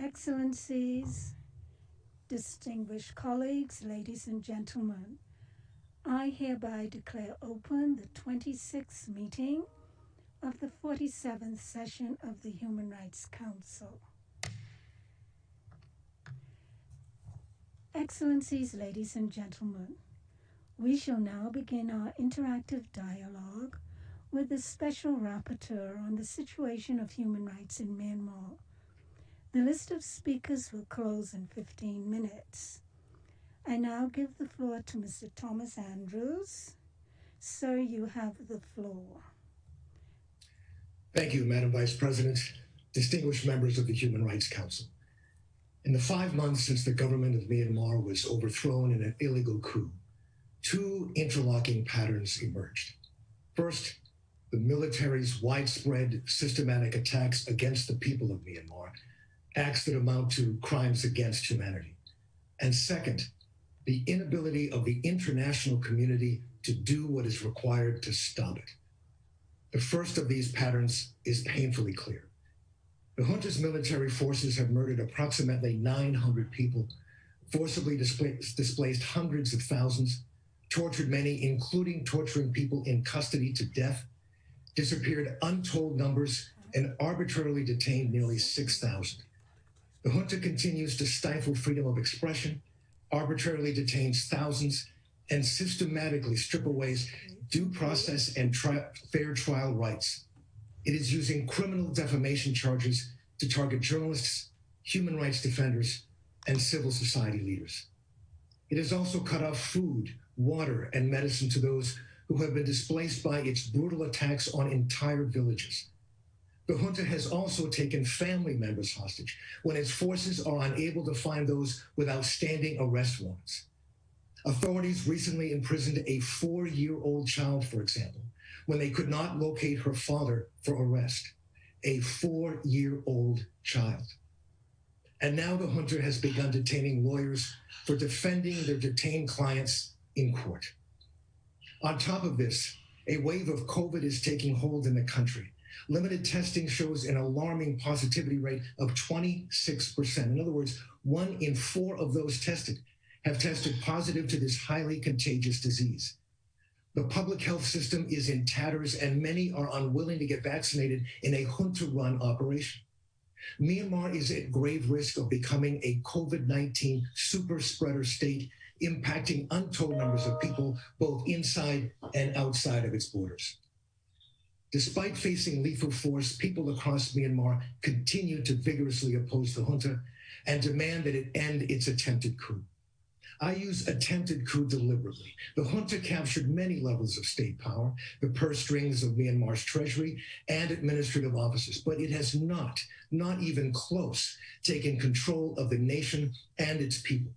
Excellencies, distinguished colleagues, ladies and gentlemen, I hereby declare open the 26th meeting of the 47th session of the Human Rights Council. Excellencies, ladies and gentlemen, we shall now begin our interactive dialogue with the Special Rapporteur on the situation of human rights in Myanmar. The list of speakers will close in 15 minutes. I now give the floor to Mr. Thomas Andrews. Sir, you have the floor. Thank you, Madam Vice President, distinguished members of the Human Rights Council. In the 5 months since the government of Myanmar was overthrown in an illegal coup, two interlocking patterns emerged. First, the military's widespread systematic attacks against the people of Myanmar, acts that amount to crimes against humanity. And second, the inability of the international community to do what is required to stop it. The first of these patterns is painfully clear. The junta's military forces have murdered approximately 900 people, forcibly displaced hundreds of thousands, tortured many, including torturing people in custody to death, disappeared untold numbers, and arbitrarily detained nearly 6,000. The junta continues to stifle freedom of expression, arbitrarily detains thousands, and systematically strip away due process and fair trial rights. It is using criminal defamation charges to target journalists, human rights defenders, and civil society leaders. It has also cut off food, water, and medicine to those who have been displaced by its brutal attacks on entire villages. The junta has also taken family members hostage when its forces are unable to find those with outstanding arrest warrants. Authorities recently imprisoned a 4-year-old child, for example, when they could not locate her father for arrest. A 4-year-old child. And now the junta has begun detaining lawyers for defending their detained clients in court. On top of this, a wave of COVID is taking hold in the country. Limited testing shows an alarming positivity rate of 26%. In other words, 1 in 4 of those tested have tested positive to this highly contagious disease. The public health system is in tatters, and many are unwilling to get vaccinated in a junta-run operation. Myanmar is at grave risk of becoming a COVID-19 super spreader state, impacting untold numbers of people both inside and outside of its borders. Despite facing lethal force, people across Myanmar continue to vigorously oppose the junta and demand that it end its attempted coup. I use attempted coup deliberately. The junta captured many levels of state power, the purse strings of Myanmar's treasury and administrative offices, but it has not even close, taken control of the nation and its people.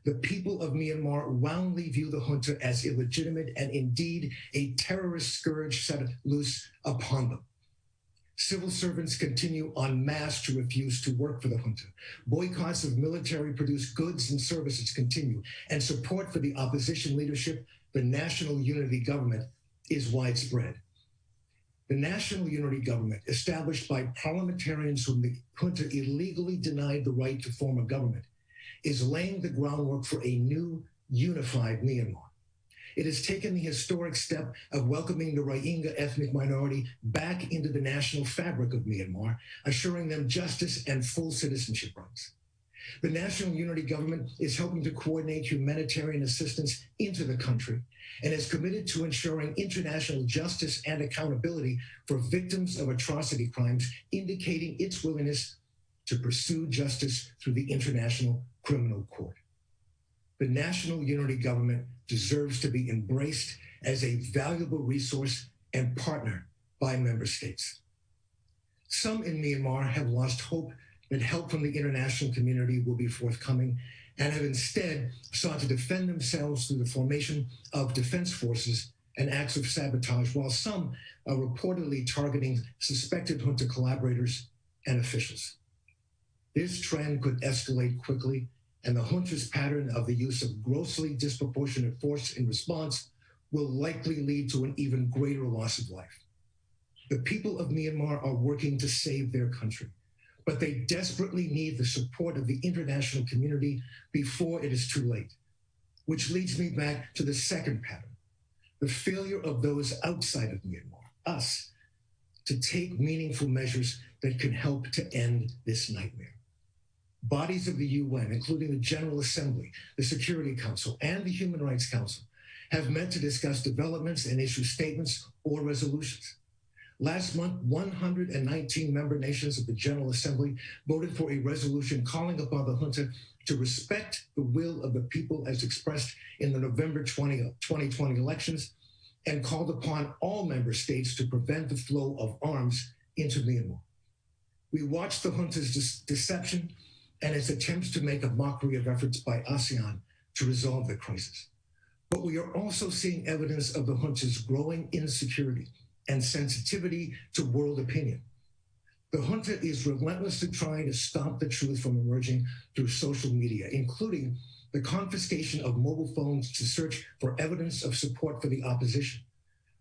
The people of Myanmar roundly view the junta as illegitimate and indeed a terrorist scourge set loose upon them. Civil servants continue en masse to refuse to work for the junta. Boycotts of military-produced goods and services continue, and support for the opposition leadership, the National Unity Government, is widespread. The National Unity Government, established by parliamentarians whom the junta illegally denied the right to form a government, is laying the groundwork for a new, unified Myanmar. It has taken the historic step of welcoming the Rohingya ethnic minority back into the national fabric of Myanmar, assuring them justice and full citizenship rights. The National Unity Government is helping to coordinate humanitarian assistance into the country and is committed to ensuring international justice and accountability for victims of atrocity crimes, indicating its willingness to pursue justice through the International Criminal Court. The National Unity Government deserves to be embraced as a valuable resource and partner by member states. Some in Myanmar have lost hope that help from the international community will be forthcoming and have instead sought to defend themselves through the formation of defense forces and acts of sabotage, while some are reportedly targeting suspected junta collaborators and officials. This trend could escalate quickly, and the junta's pattern of the use of grossly disproportionate force in response will likely lead to an even greater loss of life. The people of Myanmar are working to save their country, but they desperately need the support of the international community before it is too late. Which leads me back to the second pattern, the failure of those outside of Myanmar, us, to take meaningful measures that can help to end this nightmare. Bodies of the UN, including the General Assembly, the Security Council, and the Human Rights Council, have met to discuss developments and issue statements or resolutions. Last month, 119 member nations of the General Assembly voted for a resolution calling upon the junta to respect the will of the people as expressed in the November 2020 elections, and called upon all member states to prevent the flow of arms into Myanmar. We watched the junta's deception and its attempts to make a mockery of efforts by ASEAN to resolve the crisis. But we are also seeing evidence of the junta's growing insecurity and sensitivity to world opinion. The junta is relentlessly trying to stop the truth from emerging through social media, including the confiscation of mobile phones to search for evidence of support for the opposition,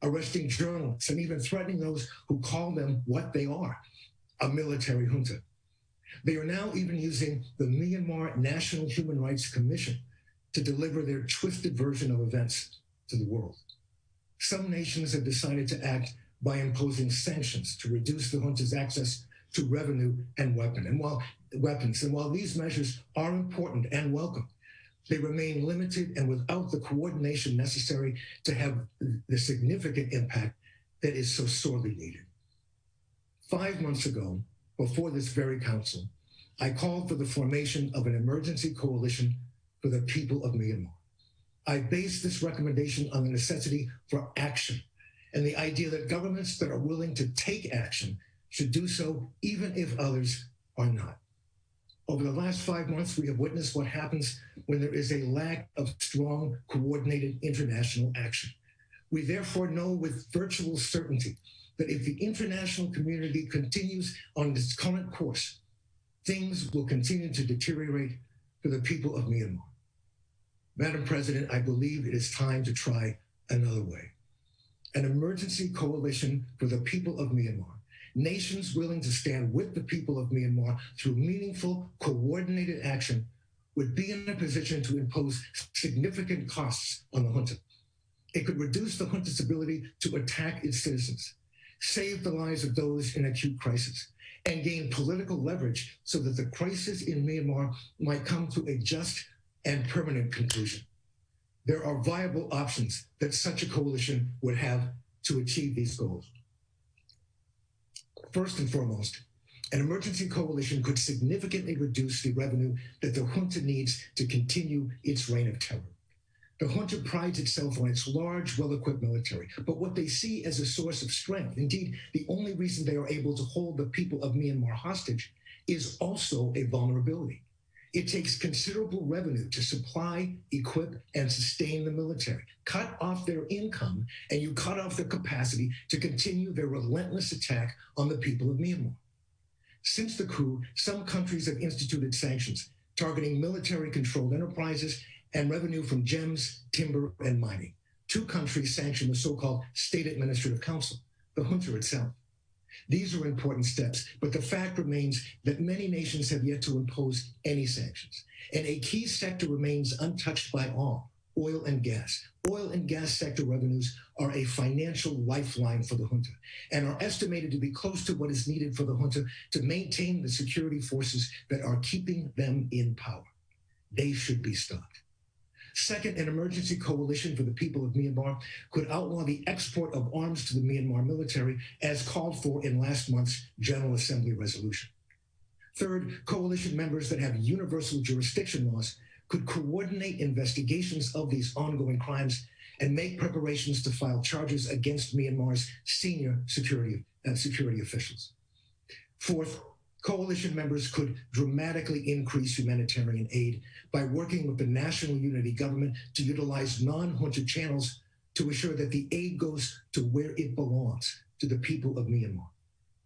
arresting journalists, and even threatening those who call them what they are, a military junta. They are now even using the Myanmar National Human Rights Commission to deliver their twisted version of events to the world. Some nations have decided to act by imposing sanctions to reduce the junta's access to revenue and weapons. And while these measures are important and welcome, they remain limited and without the coordination necessary to have the significant impact that is so sorely needed. 5 months ago, before this very council, I called for the formation of an emergency coalition for the people of Myanmar. I based this recommendation on the necessity for action and the idea that governments that are willing to take action should do so even if others are not. Over the last 5 months, we have witnessed what happens when there is a lack of strong, coordinated international action. We therefore know with virtual certainty that if the international community continues on its current course, things will continue to deteriorate for the people of Myanmar. Madam President, I believe it is time to try another way. An emergency coalition for the people of Myanmar, nations willing to stand with the people of Myanmar through meaningful, coordinated action, would be in a position to impose significant costs on the junta. It could reduce the junta's ability to attack its citizens, save the lives of those in acute crisis, and gain political leverage so that the crisis in Myanmar might come to a just and permanent conclusion. There are viable options that such a coalition would have to achieve these goals. First and foremost, an emergency coalition could significantly reduce the revenue that the junta needs to continue its reign of terror. The junta prides itself on its large, well-equipped military, but what they see as a source of strength, indeed, the only reason they are able to hold the people of Myanmar hostage, is also a vulnerability. It takes considerable revenue to supply, equip, and sustain the military. Cut off their income, and you cut off their capacity to continue their relentless attack on the people of Myanmar. Since the coup, some countries have instituted sanctions targeting military-controlled enterprises and revenue from gems, timber, and mining. 2 countries sanctioned the so-called State Administrative Council, the junta itself. These are important steps, but the fact remains that many nations have yet to impose any sanctions. And a key sector remains untouched by all, oil and gas. Oil and gas sector revenues are a financial lifeline for the junta and are estimated to be close to what is needed for the junta to maintain the security forces that are keeping them in power. They should be stopped. Second, an emergency coalition for the people of Myanmar could outlaw the export of arms to the Myanmar military as called for in last month's General Assembly resolution. Third, coalition members that have universal jurisdiction laws could coordinate investigations of these ongoing crimes and make preparations to file charges against Myanmar's senior security officials. Fourth, coalition members could dramatically increase humanitarian aid by working with the National Unity Government to utilize non-junta channels to ensure that the aid goes to where it belongs, to the people of Myanmar.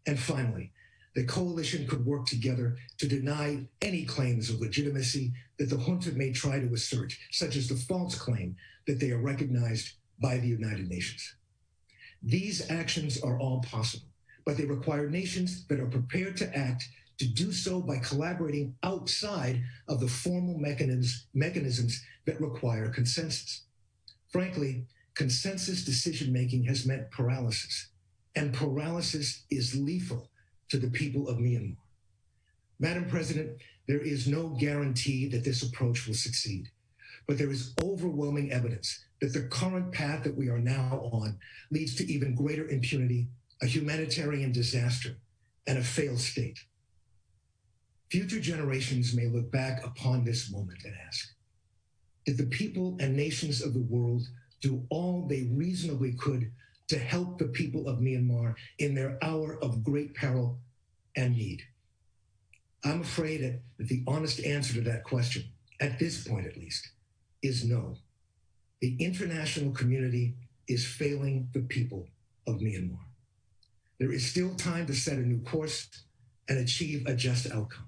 And finally, the coalition could work together to deny any claims of legitimacy that the junta may try to assert, such as the false claim that they are recognized by the United Nations. These actions are all possible, but they require nations that are prepared to act to do so by collaborating outside of the formal mechanisms that require consensus. Frankly, consensus decision-making has meant paralysis, and paralysis is lethal to the people of Myanmar. Madam President, there is no guarantee that this approach will succeed, but there is overwhelming evidence that the current path that we are now on leads to even greater impunity, a humanitarian disaster, and a failed state. Future generations may look back upon this moment and ask, did the people and nations of the world do all they reasonably could to help the people of Myanmar in their hour of great peril and need? I'm afraid that the honest answer to that question, at this point at least, is no. The international community is failing the people of Myanmar. There is still time to set a new course and achieve a just outcome.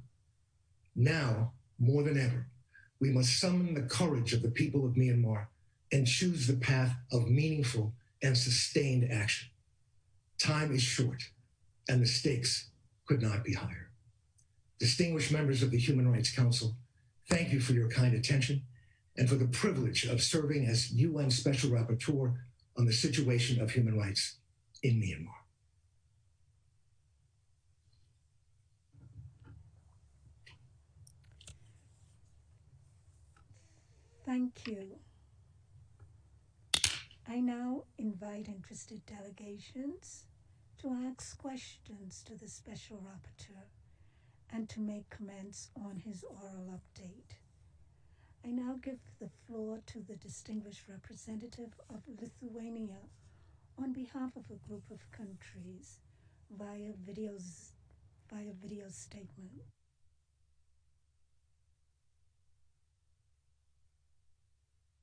Now, more than ever, we must summon the courage of the people of Myanmar and choose the path of meaningful and sustained action. Time is short, and the stakes could not be higher. Distinguished members of the Human Rights Council, thank you for your kind attention and for the privilege of serving as UN Special Rapporteur on the situation of human rights in Myanmar. Thank you. I now invite interested delegations to ask questions to the Special Rapporteur and to make comments on his oral update. I now give the floor to the distinguished representative of Lithuania on behalf of a group of countries via video statement.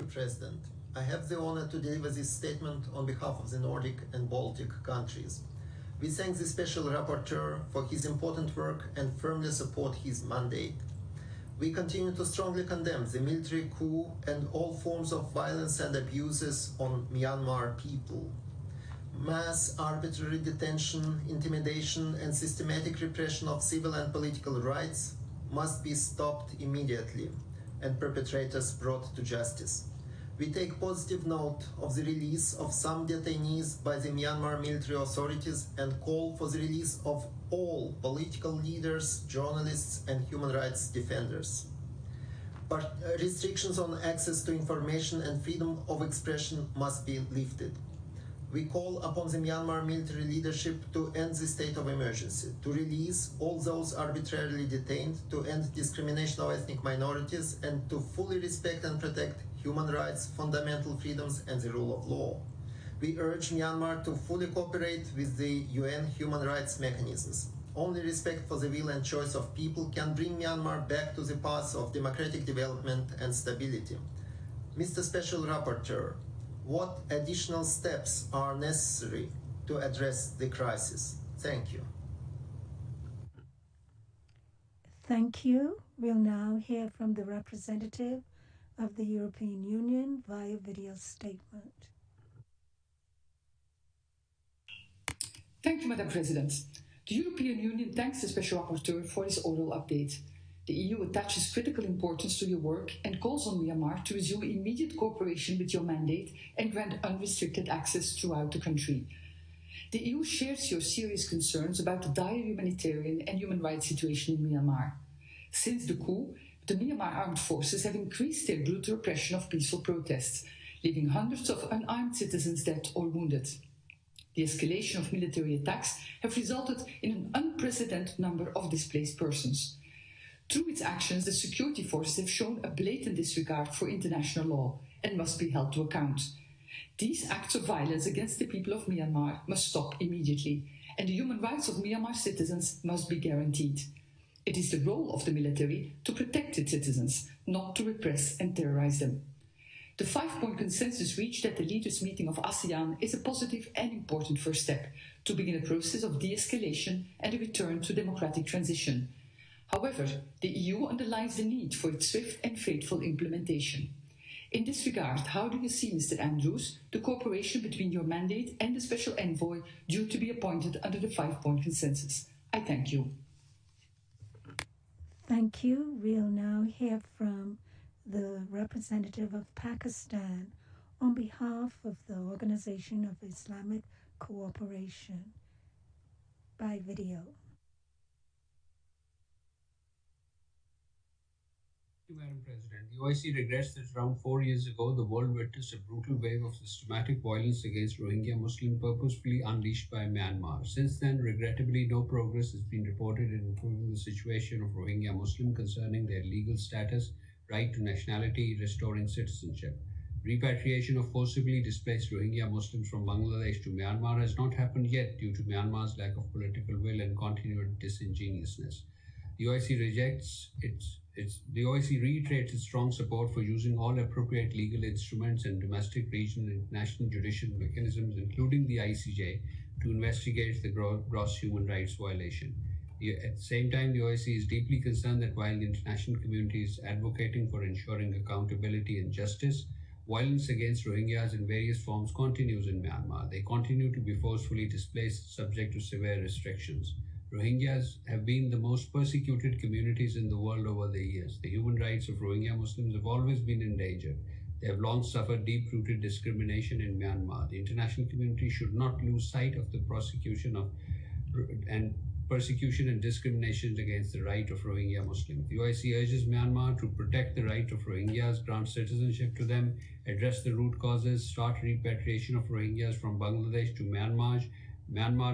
President, I have the honor to deliver this statement on behalf of the Nordic and Baltic countries. We thank the Special Rapporteur for his important work and firmly support his mandate. We continue to strongly condemn the military coup and all forms of violence and abuses on Myanmar people. Mass arbitrary detention, intimidation, and systematic repression of civil and political rights must be stopped immediately and perpetrators brought to justice. We take positive note of the release of some detainees by the Myanmar military authorities and call for the release of all political leaders, journalists, and human rights defenders. But restrictions on access to information and freedom of expression must be lifted. We call upon the Myanmar military leadership to end the state of emergency, to release all those arbitrarily detained, to end discrimination of ethnic minorities, and to fully respect and protect human rights, fundamental freedoms, and the rule of law. We urge Myanmar to fully cooperate with the UN human rights mechanisms. Only respect for the will and choice of people can bring Myanmar back to the path of democratic development and stability. Mr. Special Rapporteur, what additional steps are necessary to address the crisis? Thank you. Thank you. We'll now hear from the representative of the European Union via video statement. Thank you, Madam President. The European Union thanks the Special Rapporteur for his oral update. The EU attaches critical importance to your work and calls on Myanmar to resume immediate cooperation with your mandate and grant unrestricted access throughout the country. The EU shares your serious concerns about the dire humanitarian and human rights situation in Myanmar. Since the coup, the Myanmar armed forces have increased their brutal repression of peaceful protests, leaving hundreds of unarmed citizens dead or wounded. The escalation of military attacks have resulted in an unprecedented number of displaced persons. Through its actions, the security forces have shown a blatant disregard for international law and must be held to account. These acts of violence against the people of Myanmar must stop immediately, and the human rights of Myanmar citizens must be guaranteed. It is the role of the military to protect its citizens, not to repress and terrorize them. The 5-point consensus reached at the leaders' meeting of ASEAN is a positive and important first step to begin a process of de-escalation and a return to democratic transition. However, the EU underlines the need for its swift and faithful implementation. In this regard, how do you see, Mr. Andrews, the cooperation between your mandate and the Special Envoy due to be appointed under the 5-point consensus? I thank you. Thank you. We'll now hear from the representative of Pakistan on behalf of the Organization of Islamic Cooperation by video. Madam President, the OIC regrets that around 4 years ago, the world witnessed a brutal wave of systematic violence against Rohingya Muslims purposefully unleashed by Myanmar. Since then, regrettably, no progress has been reported in improving the situation of Rohingya Muslims concerning their legal status, right to nationality, restoring citizenship. Repatriation of forcibly displaced Rohingya Muslims from Bangladesh to Myanmar has not happened yet due to Myanmar's lack of political will and continued disingenuousness. The OIC reiterates its strong support for using all appropriate legal instruments and domestic, regional, and international judicial mechanisms, including the ICJ, to investigate the gross human rights violation. At the same time, the OIC is deeply concerned that while the international community is advocating for ensuring accountability and justice, violence against Rohingyas in various forms continues in Myanmar. They continue to be forcefully displaced, subject to severe restrictions. Rohingyas have been the most persecuted communities in the world over the years. The human rights of Rohingya Muslims have always been endangered. They have long suffered deep-rooted discrimination in Myanmar. The international community should not lose sight of the persecution and discrimination against the right of Rohingya Muslims. The OIC urges Myanmar to protect the right of Rohingyas, grant citizenship to them, address the root causes, start repatriation of Rohingyas from Bangladesh to Myanmar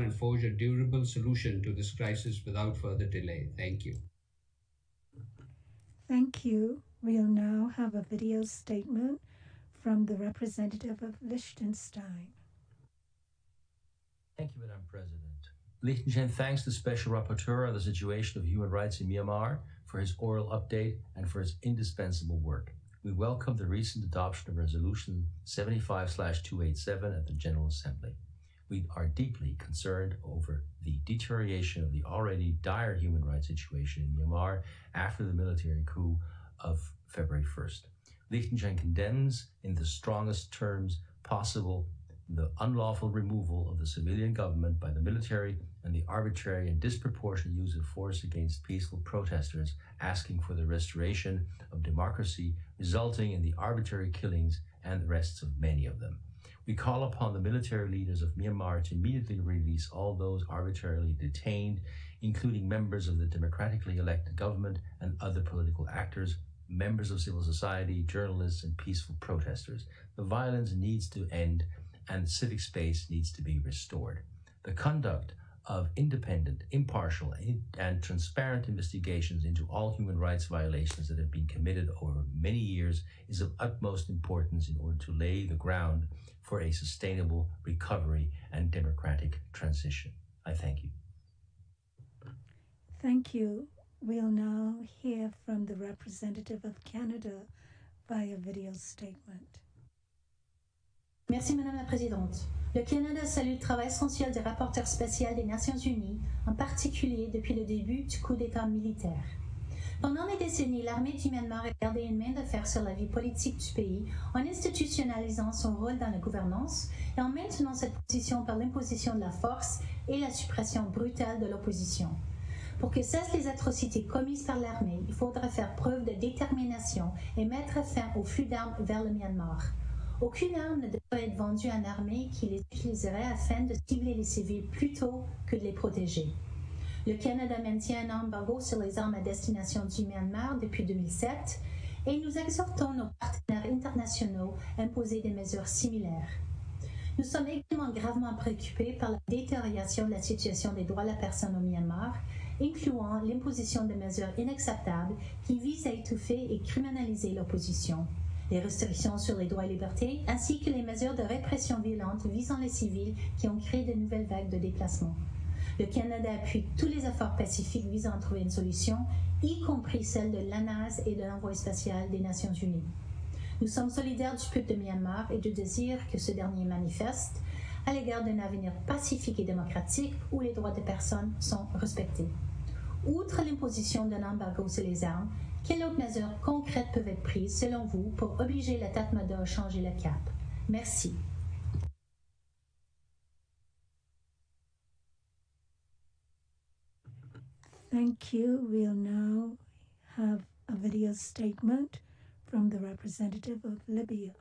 and forge a durable solution to this crisis without further delay. Thank you. Thank you. We'll now have a video statement from the representative of Liechtenstein. Thank you, Madam President. Liechtenstein thanks the Special Rapporteur on the situation of human rights in Myanmar for his oral update and for his indispensable work. We welcome the recent adoption of Resolution 75/287 at the General Assembly. We are deeply concerned over the deterioration of the already dire human rights situation in Myanmar after the military coup of February 1st. Liechtenstein condemns in the strongest terms possible the unlawful removal of the civilian government by the military and the arbitrary and disproportionate use of force against peaceful protesters asking for the restoration of democracy, resulting in the arbitrary killings and arrests of many of them. We call upon the military leaders of Myanmar to immediately release all those arbitrarily detained, including members of the democratically elected government and other political actors, members of civil society, journalists, and peaceful protesters. The violence needs to end and civic space needs to be restored. The conduct of independent, impartial, and transparent investigations into all human rights violations that have been committed over many years is of utmost importance in order to lay the ground for a sustainable recovery and democratic transition. I thank you. Thank you. We'll now hear from the representative of Canada via video statement. Merci Madame la Présidente. Le Canada salue le travail essentiel du rapporteur spécial des Nations Unies, en particulier depuis le début du coup d'État militaire. Pendant des décennies, l'armée du Myanmar a gardé une main de fer sur la vie politique du pays en institutionnalisant son rôle dans la gouvernance et en maintenant cette position par l'imposition de la force et la suppression brutale de l'opposition. Pour que cessent les atrocités commises par l'armée, il faudra faire preuve de détermination et mettre fin au flux d'armes vers le Myanmar. Aucune arme ne devrait être vendue à une armée qui les utiliserait afin de cibler les civils plutôt que de les protéger. Le Canada maintient un embargo sur les armes à destination du Myanmar depuis 2007 et nous exhortons nos partenaires internationaux à imposer des mesures similaires. Nous sommes également gravement préoccupés par la détérioration de la situation des droits de la personne au Myanmar, incluant l'imposition de mesures inacceptables qui visent à étouffer et criminaliser l'opposition, les restrictions sur les droits et libertés, ainsi que les mesures de répression violente visant les civils qui ont créé de nouvelles vagues de déplacement. Le Canada appuie tous les efforts pacifiques visant à trouver une solution, y compris celle de l'ANAS et de l'envoyé spécial des Nations Unies. Nous sommes solidaires du peuple de Myanmar et du désir que ce dernier manifeste à l'égard d'un avenir pacifique et démocratique où les droits des personnes sont respectés. Outre l'imposition d'un embargo sur les armes, quelles autres mesures concrètes peuvent être prises, selon vous, pour obliger la Tatmadaw à changer le cap? Merci. Thank you. We'll now have a video statement from the representative of Libya.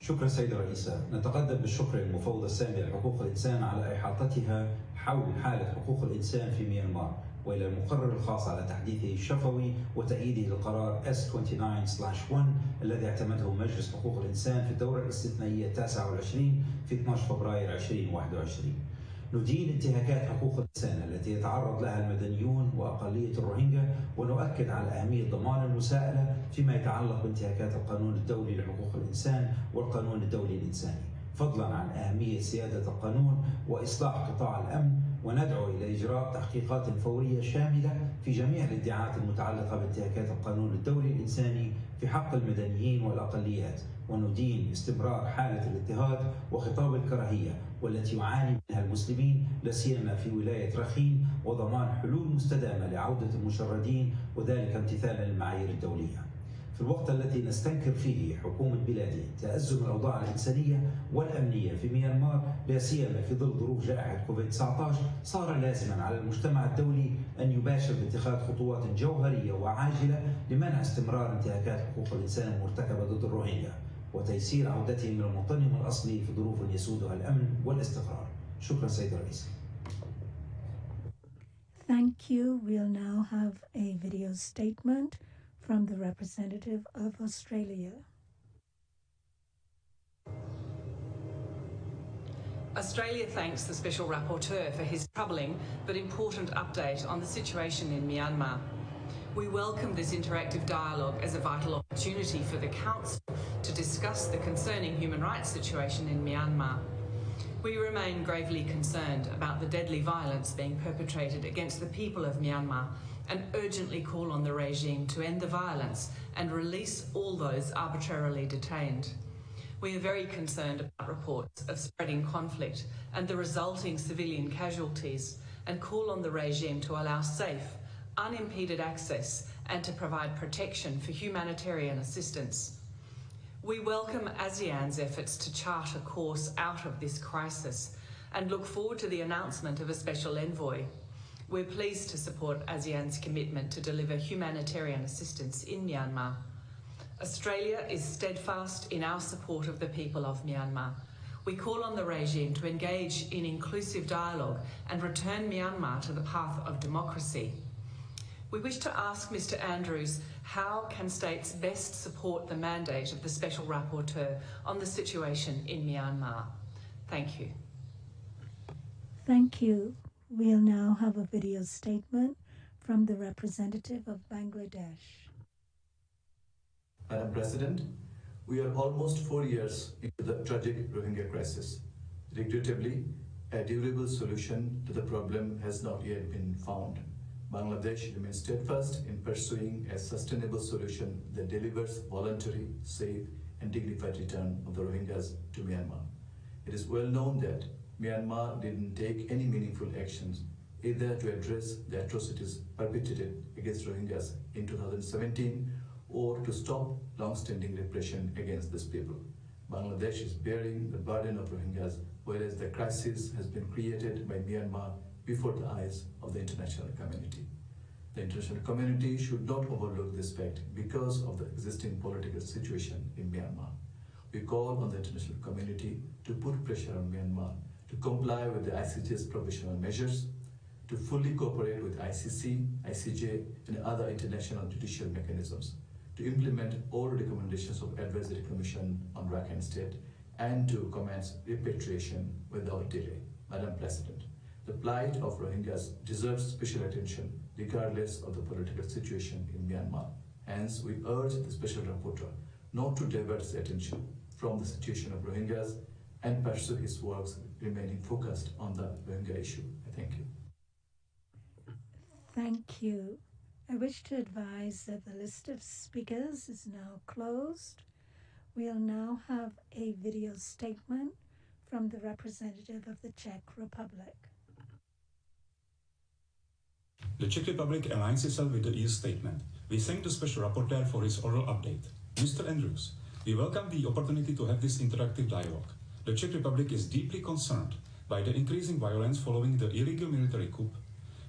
شكرا سيدة الرئيسة. نتقدم بالشكر للمفوضة السامية لحقوق الإنسان على إحاطتها حول حالة حقوق الإنسان في ميانمار، وإلى المقرر الخاص على تحديثه الشفوي وتأييده للقرار S29/1 الذي اعتمده مجلس حقوق الإنسان في الدورة الاستثنائية 29 في 12 فبراير 2021. ندين انتهاكات حقوق الإنسان التي يتعرض لها المدنيون وأقلية الروهينجا، ونؤكد على أهمية ضمان المساءلة فيما يتعلق بانتهاكات القانون الدولي لحقوق الإنسان والقانون الدولي الإنساني، فضلا عن أهمية سيادة القانون وإصلاح قطاع الأمن. وندعو إلى إجراء تحقيقات فورية شاملة في جميع الادعاءات المتعلقة بانتهاكات القانون الدولي الإنساني في حق المدنيين والأقليات، وندين استمرار حالة الاضطهاد وخطاب الكراهية والتي يعاني منها المسلمين لا سيما في ولاية رخين، وضمان حلول مستدامة لعودة المشردين وذلك امتثالا للمعايير الدولية. في الوقت الذي نستنكر فيه حكومة بلاده تأزم الأوضاع الإنسانية والأمنية في ميانمار لا سيما في ظل ظروف جائحة كوفيد-19، صار لازما على المجتمع الدولي أن يباشر باتخاذ خطوات جوهرية وعاجلة لمنع استمرار انتهاكات حقوق الإنسان المرتكبة ضد الروهينجا وتيسير عودتهم إلى موطنهم الأصلي في ظروف يسودها الأمن والاستقرار. شكرا سيد الرئيس. Thank you. We'll now have a video statement from the representative of Australia. Australia thanks the Special Rapporteur for his troubling but important update on the situation in Myanmar. We welcome this interactive dialogue as a vital opportunity for the Council to discuss the concerning human rights situation in Myanmar. We remain gravely concerned about the deadly violence being perpetrated against the people of Myanmar and urgently call on the regime to end the violence and release all those arbitrarily detained. We are very concerned about reports of spreading conflict and the resulting civilian casualties and call on the regime to allow safe, unimpeded access and to provide protection for humanitarian assistance. We welcome ASEAN's efforts to chart a course out of this crisis and look forward to the announcement of a special envoy. We're pleased to support ASEAN's commitment to deliver humanitarian assistance in Myanmar. Australia is steadfast in our support of the people of Myanmar. We call on the regime to engage in inclusive dialogue and return Myanmar to the path of democracy. We wish to ask Mr. Andrews, how can states best support the mandate of the Special Rapporteur on the situation in Myanmar? Thank you. Thank you. We'll now have a video statement from the representative of Bangladesh. Madam President, we are almost 4 years into the tragic Rohingya crisis. Regrettably, a durable solution to the problem has not yet been found. Bangladesh remains steadfast in pursuing a sustainable solution that delivers voluntary, safe, and dignified return of the Rohingyas to Myanmar. It is well known that Myanmar didn't take any meaningful actions either to address the atrocities perpetrated against Rohingyas in 2017 or to stop long-standing repression against these people. Bangladesh is bearing the burden of Rohingyas, whereas the crisis has been created by Myanmar before the eyes of the international community. The international community should not overlook this fact because of the existing political situation in Myanmar. We call on the international community to put pressure on Myanmar to comply with the ICJ's provisional measures, to fully cooperate with ICC, ICJ, and other international judicial mechanisms, to implement all recommendations of Advisory Commission on Rakhine State, and to commence repatriation without delay. Madam President, the plight of Rohingyas deserves special attention regardless of the political situation in Myanmar. Hence, we urge the Special Rapporteur not to divert his attention from the situation of Rohingyas and pursue his works remaining focused on the Rohingya issue. I thank you. Thank you. I wish to advise that the list of speakers is now closed. We'll now have a video statement from the representative of the Czech Republic. The Czech Republic aligns itself with the EU statement. We thank the Special Rapporteur for his oral update. Mr. Andrews, we welcome the opportunity to have this interactive dialogue. The Czech Republic is deeply concerned by the increasing violence following the illegal military coup.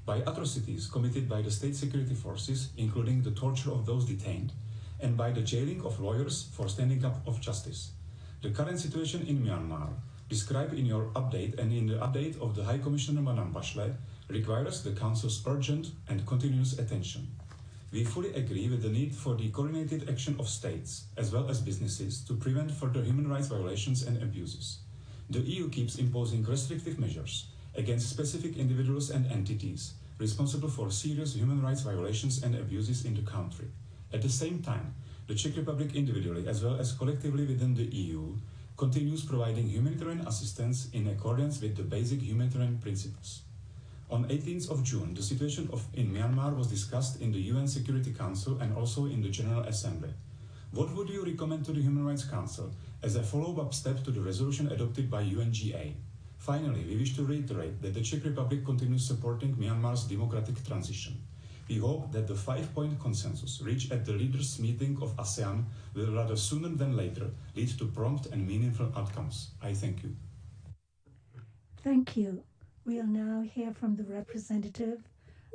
by atrocities committed by the state security forces, including the torture of those detained, and by the jailing of lawyers for standing up for justice. The current situation in Myanmar, described in your update and in the update of the High Commissioner Madame Bachelet, requires the Council's urgent and continuous attention. We fully agree with the need for the coordinated action of states, as well as businesses, to prevent further human rights violations and abuses. The EU keeps imposing restrictive measures against specific individuals and entities responsible for serious human rights violations and abuses in the country. At the same time, the Czech Republic individually, as well as collectively within the EU, continues providing humanitarian assistance in accordance with the basic humanitarian principles. On 18th of June, the situation in Myanmar was discussed in the UN Security Council and also in the General Assembly. What would you recommend to the Human Rights Council as a follow-up step to the resolution adopted by UNGA? Finally, we wish to reiterate that the Czech Republic continues supporting Myanmar's democratic transition. We hope that the 5-point consensus reached at the leaders' meeting of ASEAN will rather sooner than later lead to prompt and meaningful outcomes. I thank you. Thank you. We'll now hear from the representative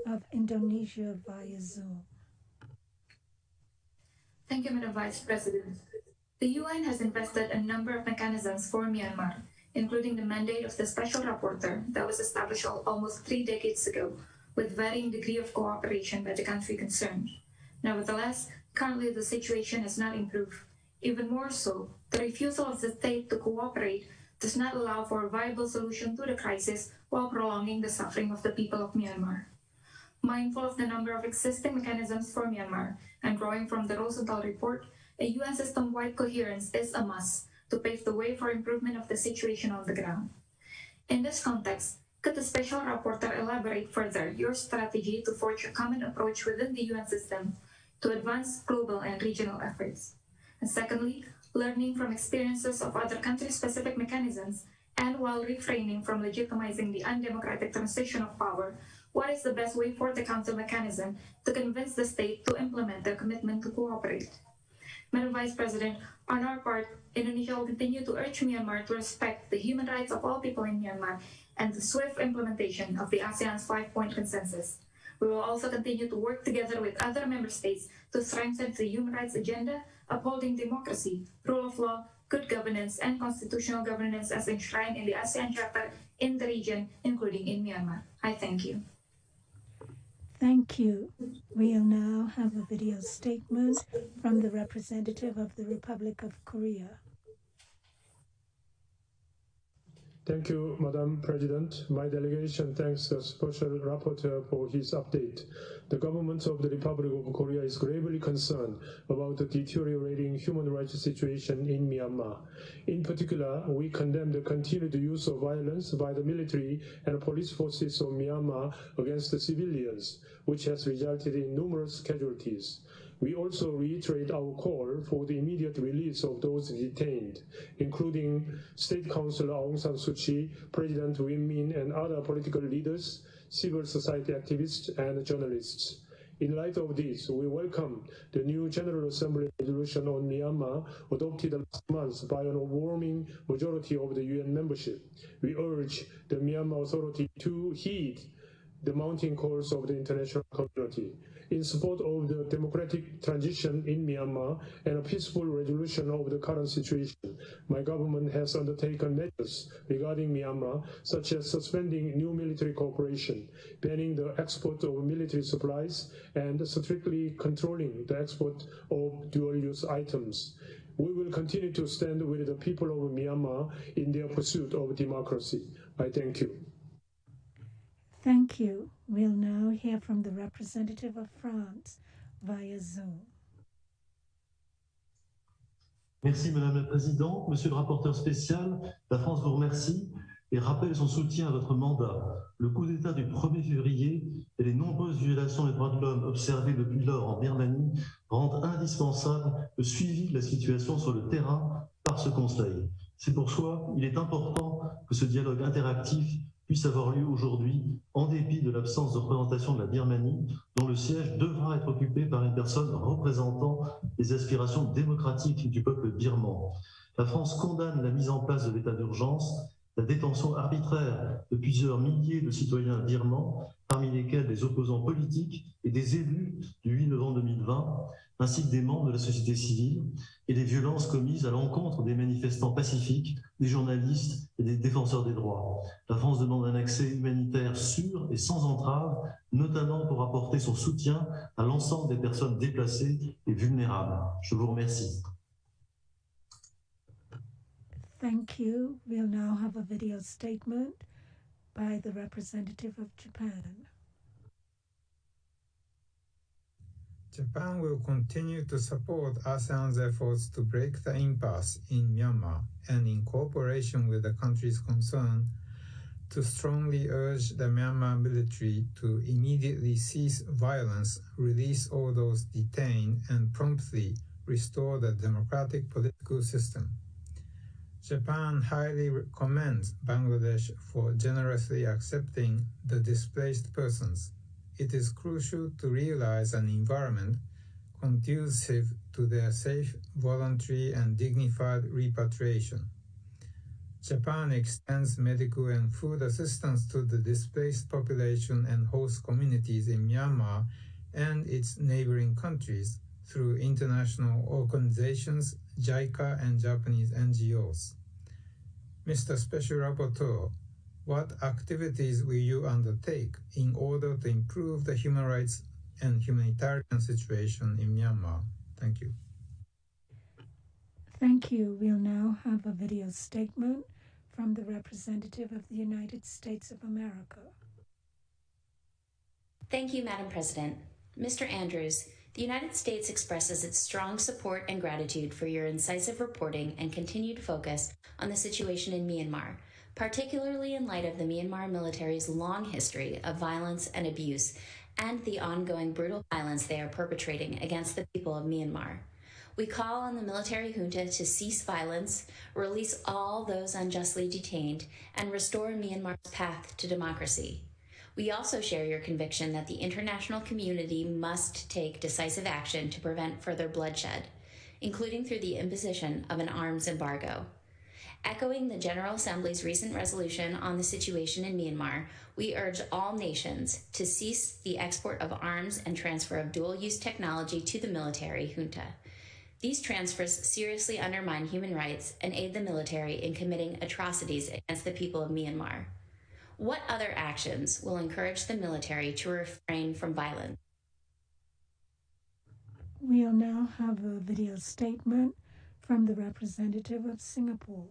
of Indonesia via Zoom. Thank you, Madam Vice President. The UN has invested a number of mechanisms for Myanmar, including the mandate of the Special Rapporteur that was established almost 3 decades ago, with varying degree of cooperation by the country concerned. Nevertheless, currently the situation has not improved. Even more so, the refusal of the state to cooperate does not allow for a viable solution to the crisis while prolonging the suffering of the people of Myanmar. Mindful of the number of existing mechanisms for Myanmar and drawing from the Rosenthal report, a UN system-wide coherence is a must to pave the way for improvement of the situation on the ground. In this context, could the Special Rapporteur elaborate further your strategy to forge a common approach within the UN system to advance global and regional efforts? And secondly, learning from experiences of other country-specific mechanisms, and while refraining from legitimizing the undemocratic transition of power, what is the best way for the Council mechanism to convince the state to implement their commitment to cooperate? Madam Vice President, on our part, Indonesia will continue to urge Myanmar to respect the human rights of all people in Myanmar and the swift implementation of the ASEAN's 5-point consensus. We will also continue to work together with other member states to strengthen the human rights agenda, upholding democracy, rule of law, good governance, and constitutional governance as enshrined in the ASEAN Charter in the region, including in Myanmar. I thank you. Thank you. We'll now have a video statement from the representative of the Republic of Korea. Thank you, Madam President. My delegation thanks the Special Rapporteur for his update. The government of the Republic of Korea is gravely concerned about the deteriorating human rights situation in Myanmar. In particular, we condemn the continued use of violence by the military and police forces of Myanmar against the civilians, which has resulted in numerous casualties. We also reiterate our call for the immediate release of those detained, including State Councilor Aung San Suu Kyi, President Win Myint, and other political leaders, civil society activists, and journalists. In light of this, we welcome the new General Assembly resolution on Myanmar adopted last month by an overwhelming majority of the UN membership. We urge the Myanmar Authority to heed the mounting calls of the international community in support of the democratic transition in Myanmar and a peaceful resolution of the current situation. My government has undertaken measures regarding Myanmar, such as suspending new military cooperation, banning the export of military supplies, and strictly controlling the export of dual-use items. We will continue to stand with the people of Myanmar in their pursuit of democracy. I thank you. Thank you. We'll now hear from the representative of France via Zoom. Merci Madame la Présidente. Monsieur le rapporteur spécial, la France vous remercie et rappelle son soutien à votre mandat. Le coup d'État du 1er février et les nombreuses violations des droits de l'homme observées depuis lors en Birmanie rendent indispensable le suivi de la situation sur le terrain par ce Conseil. C'est pourquoi il est important que ce dialogue interactif puisse avoir lieu aujourd'hui, en dépit de l'absence de représentation de la Birmanie, dont le siège devra être occupé par une personne représentant les aspirations démocratiques du peuple birman. La France condamne la mise en place de l'état d'urgence la détention arbitraire de plusieurs milliers de citoyens birmans, parmi lesquels des opposants politiques et des élus du 8 novembre 2020, ainsi que des membres de la société civile, et les violences commises à l'encontre des manifestants pacifiques, des journalistes et des défenseurs des droits. La France demande un accès humanitaire sûr et sans entrave, notamment pour apporter son soutien à l'ensemble des personnes déplacées et vulnérables. Je vous remercie. Thank you. We'll now have a video statement by the representative of Japan. Japan will continue to support ASEAN's efforts to break the impasse in Myanmar and, in cooperation with the countries concerned, to strongly urge the Myanmar military to immediately cease violence, release all those detained, and promptly restore the democratic political system. Japan highly commends Bangladesh for generously accepting the displaced persons. It is crucial to realize an environment conducive to their safe, voluntary, and dignified repatriation. Japan extends medical and food assistance to the displaced population and host communities in Myanmar and its neighboring countries through international organizations, JICA, and Japanese NGOs. Mr. Special Rapporteur, what activities will you undertake in order to improve the human rights and humanitarian situation in Myanmar? Thank you. Thank you. We'll now have a video statement from the representative of the United States of America. Thank you, Madam President. Mr. Andrews, the United States expresses its strong support and gratitude for your incisive reporting and continued focus on the situation in Myanmar, particularly in light of the Myanmar military's long history of violence and abuse and the ongoing brutal violence they are perpetrating against the people of Myanmar. We call on the military junta to cease violence, release all those unjustly detained, and restore Myanmar's path to democracy. We also share your conviction that the international community must take decisive action to prevent further bloodshed, including through the imposition of an arms embargo. Echoing the General Assembly's recent resolution on the situation in Myanmar, we urge all nations to cease the export of arms and transfer of dual-use technology to the military junta. These transfers seriously undermine human rights and aid the military in committing atrocities against the people of Myanmar. What other actions will encourage the military to refrain from violence? We'll now have a video statement from the representative of Singapore.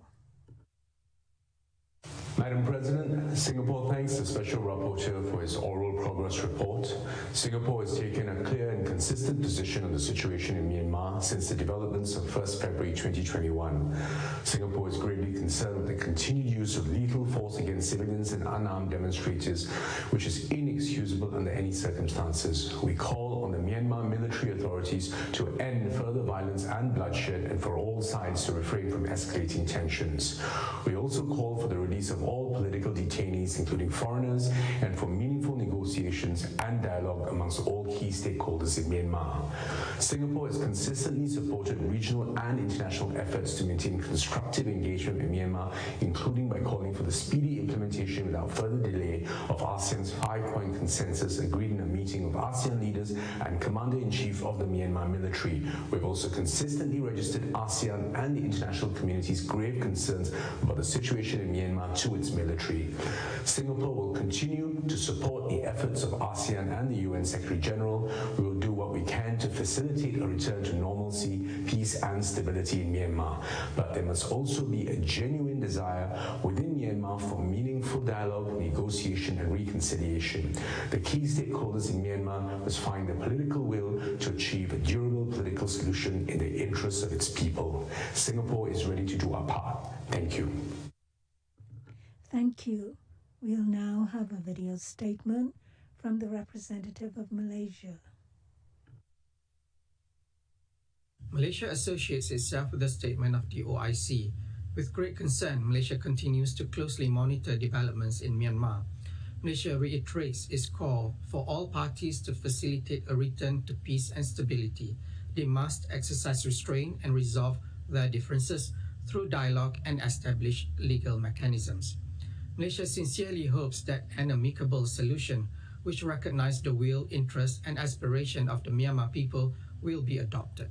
Madam President, Singapore thanks the Special Rapporteur for his oral progress report. Singapore has taken a clear and consistent position on the situation in Myanmar since the developments of 1st February 2021. Singapore is greatly concerned with the continued use of lethal force against civilians and unarmed demonstrators, which is inexcusable under any circumstances. We call on the Myanmar military authorities to end further violence and bloodshed and for all sides to refrain from escalating tensions. We also call for the release of all political detainees, including foreigners, and for meaningful negotiations and dialogue amongst all key stakeholders in Myanmar. Singapore has consistently supported regional and international efforts to maintain constructive engagement in Myanmar, including by calling for the speedy implementation without further delay of ASEAN's 5-point consensus agreed in a meeting of ASEAN leaders and Commander-in-Chief of the Myanmar military. We've also consistently registered ASEAN and the international community's grave concerns about the situation in Myanmar to its military. Singapore will continue to support the efforts of ASEAN and the UN Secretary General. We will do what we can to facilitate a return to normalcy, peace and stability in Myanmar. But there must also be a genuine desire within Myanmar for meaningful dialogue, negotiation and reconciliation. The key stakeholders in Myanmar must find the political will to achieve a durable political solution in the interests of its people. Singapore is ready to do our part. Thank you. Thank you. We'll now have a video statement from the representative of Malaysia. Malaysia associates itself with the statement of the OIC. With great concern, Malaysia continues to closely monitor developments in Myanmar. Malaysia reiterates its call for all parties to facilitate a return to peace and stability. They must exercise restraint and resolve their differences through dialogue and established legal mechanisms. Malaysia sincerely hopes that an amicable solution which recognizes the will, interest, and aspiration of the Myanmar people will be adopted.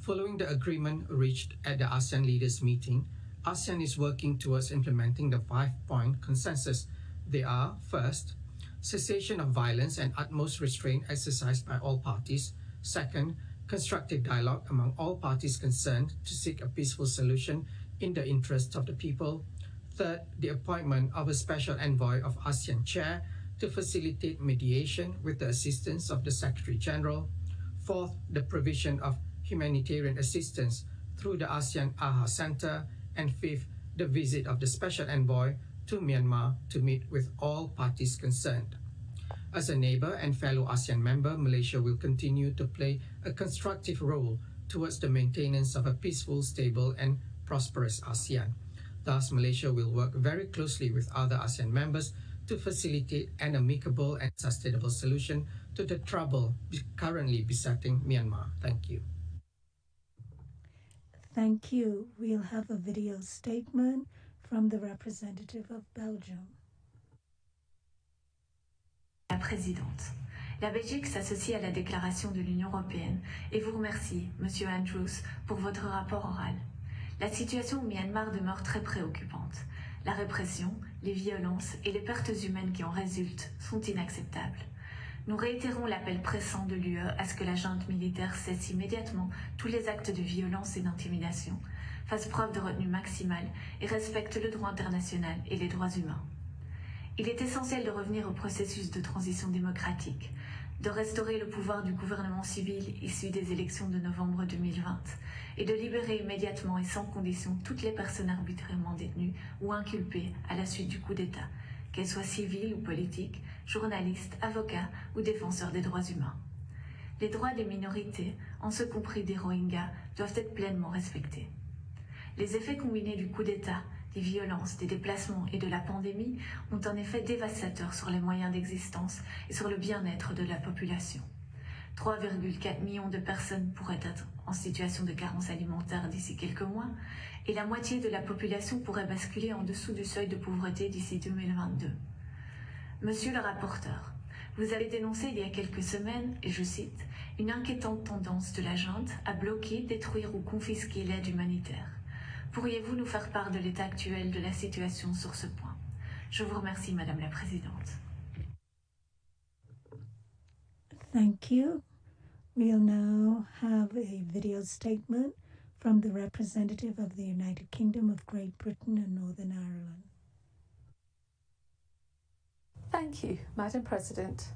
Following the agreement reached at the ASEAN leaders meeting, ASEAN is working towards implementing the 5-point consensus. They are, first, cessation of violence and utmost restraint exercised by all parties. Second, constructive dialogue among all parties concerned to seek a peaceful solution in the interests of the people. Third, the appointment of a special envoy of ASEAN Chair to facilitate mediation with the assistance of the Secretary General. Fourth, the provision of humanitarian assistance through the ASEAN AHA Center. And fifth, the visit of the special envoy to Myanmar to meet with all parties concerned. As a neighbor and fellow ASEAN member, Malaysia will continue to play a constructive role towards the maintenance of a peaceful, stable, and prosperous ASEAN. Thus, Malaysia will work very closely with other ASEAN members to facilitate an amicable and sustainable solution to the trouble currently besetting Myanmar. Thank you. Thank you. We'll have a video statement from the representative of Belgium. La présidente, la Belgique s'associe à la déclaration de l'Union européenne et vous remercie, Monsieur Andrews, pour votre rapport oral. La situation au Myanmar demeure très préoccupante. La répression, les violences et les pertes humaines qui en résultent sont inacceptables. Nous réitérons l'appel pressant de l'UE à ce que la junte militaire cesse immédiatement tous les actes de violence et d'intimidation, fasse preuve de retenue maximale et respecte le droit international et les droits humains. Il est essentiel de revenir au processus de transition démocratique, de restaurer le pouvoir du gouvernement civil issu des élections de novembre 2020 et de libérer immédiatement et sans condition toutes les personnes arbitrairement détenues ou inculpées à la suite du coup d'État, qu'elles soient civiles ou politiques, journalistes, avocats ou défenseurs des droits humains. Les droits des minorités, en ce compris des Rohingyas, doivent être pleinement respectés. Les effets combinés du coup d'État, des violences, des déplacements et de la pandémie ont un effet dévastateur sur les moyens d'existence et sur le bien-être de la population. 3,4 millions de personnes pourraient être en situation de carence alimentaire d'ici quelques mois et la moitié de la population pourrait basculer en dessous du seuil de pauvreté d'ici 2022. Monsieur le rapporteur, vous avez dénoncé il y a quelques semaines, et je cite, « une inquiétante tendance de la junte à bloquer, détruire ou confisquer l'aide humanitaire ». Pourriez-vous nous faire part de l'état actuel de la situation sur ce point? Je vous remercie, Madame la Présidente. Thank you. We'll now have a video statement from the representative of the United Kingdom of Great Britain and Northern Ireland. Thank you, Madam President.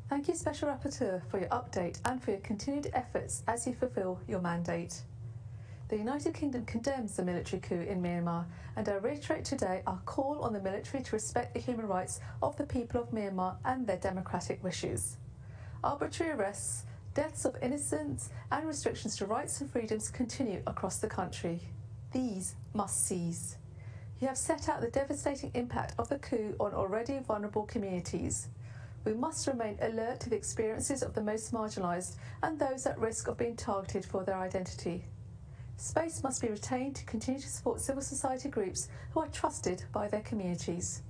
Thank you, Special Rapporteur, for your update and for your continued efforts as you fulfil your mandate. The United Kingdom condemns the military coup in Myanmar, and I reiterate today our call on the military to respect the human rights of the people of Myanmar and their democratic wishes. Arbitrary arrests, deaths of innocents, and restrictions to rights and freedoms continue across the country. These must cease. You have set out the devastating impact of the coup on already vulnerable communities. We must remain alert to the experiences of the most marginalised and those at risk of being targeted for their identity. Space must be retained to continue to support civil society groups who are trusted by their communities.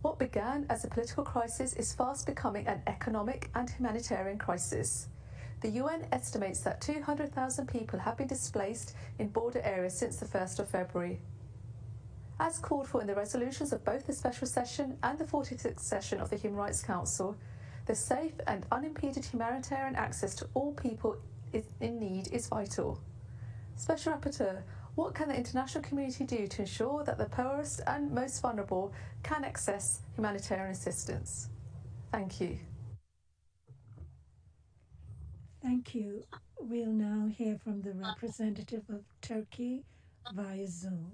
What began as a political crisis is fast becoming an economic and humanitarian crisis. The UN estimates that 200,000 people have been displaced in border areas since the 1st of February. As called for in the resolutions of both the Special Session and the 46th Session of the Human Rights Council, the safe and unimpeded humanitarian access to all people in need is vital. Special Rapporteur, what can the international community do to ensure that the poorest and most vulnerable can access humanitarian assistance? Thank you. Thank you. We'll now hear from the representative of Turkey via Zoom.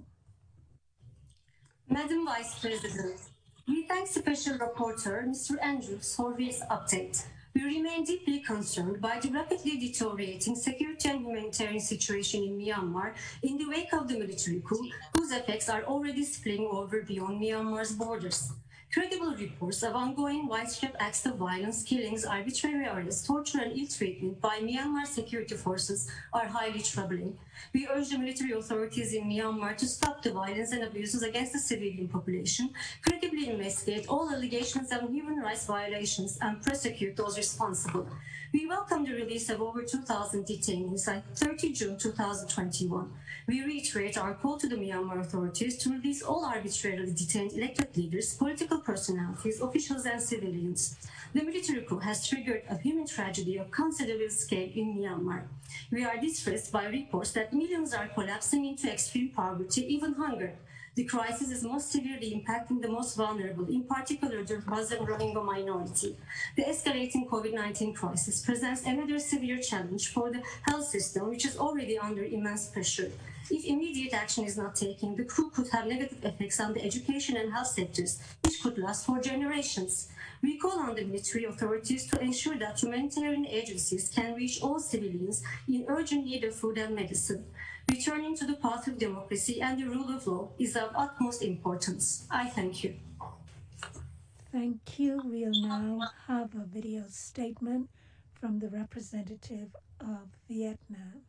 Madam Vice President, we thank Special Rapporteur Mr. Andrews for his update. We remain deeply concerned by the rapidly deteriorating security and humanitarian situation in Myanmar in the wake of the military coup, whose effects are already spilling over beyond Myanmar's borders. Credible reports of ongoing widespread acts of violence, killings, arbitrary arrests, torture, and ill-treatment by Myanmar security forces are highly troubling. We urge the military authorities in Myanmar to stop the violence and abuses against the civilian population, credibly investigate all allegations of human rights violations, and prosecute those responsible. We welcome the release of over 2,000 detainees on 30 June 2021. We reiterate our call to the Myanmar authorities to release all arbitrarily detained elected leaders, political personalities, officials, and civilians. The military coup has triggered a human tragedy of considerable scale in Myanmar. We are distressed by reports that millions are collapsing into extreme poverty, even hunger. The crisis is most severely impacting the most vulnerable, in particular the Muslim Rohingya minority. The escalating COVID-19 crisis presents another severe challenge for the health system, which is already under immense pressure. If immediate action is not taken, the coup could have negative effects on the education and health sectors, which could last for generations. We call on the military authorities to ensure that humanitarian agencies can reach all civilians in urgent need of food and medicine. Returning to the path of democracy and the rule of law is of utmost importance. I thank you. Thank you. We'll now have a video statement from the representative of Vietnam.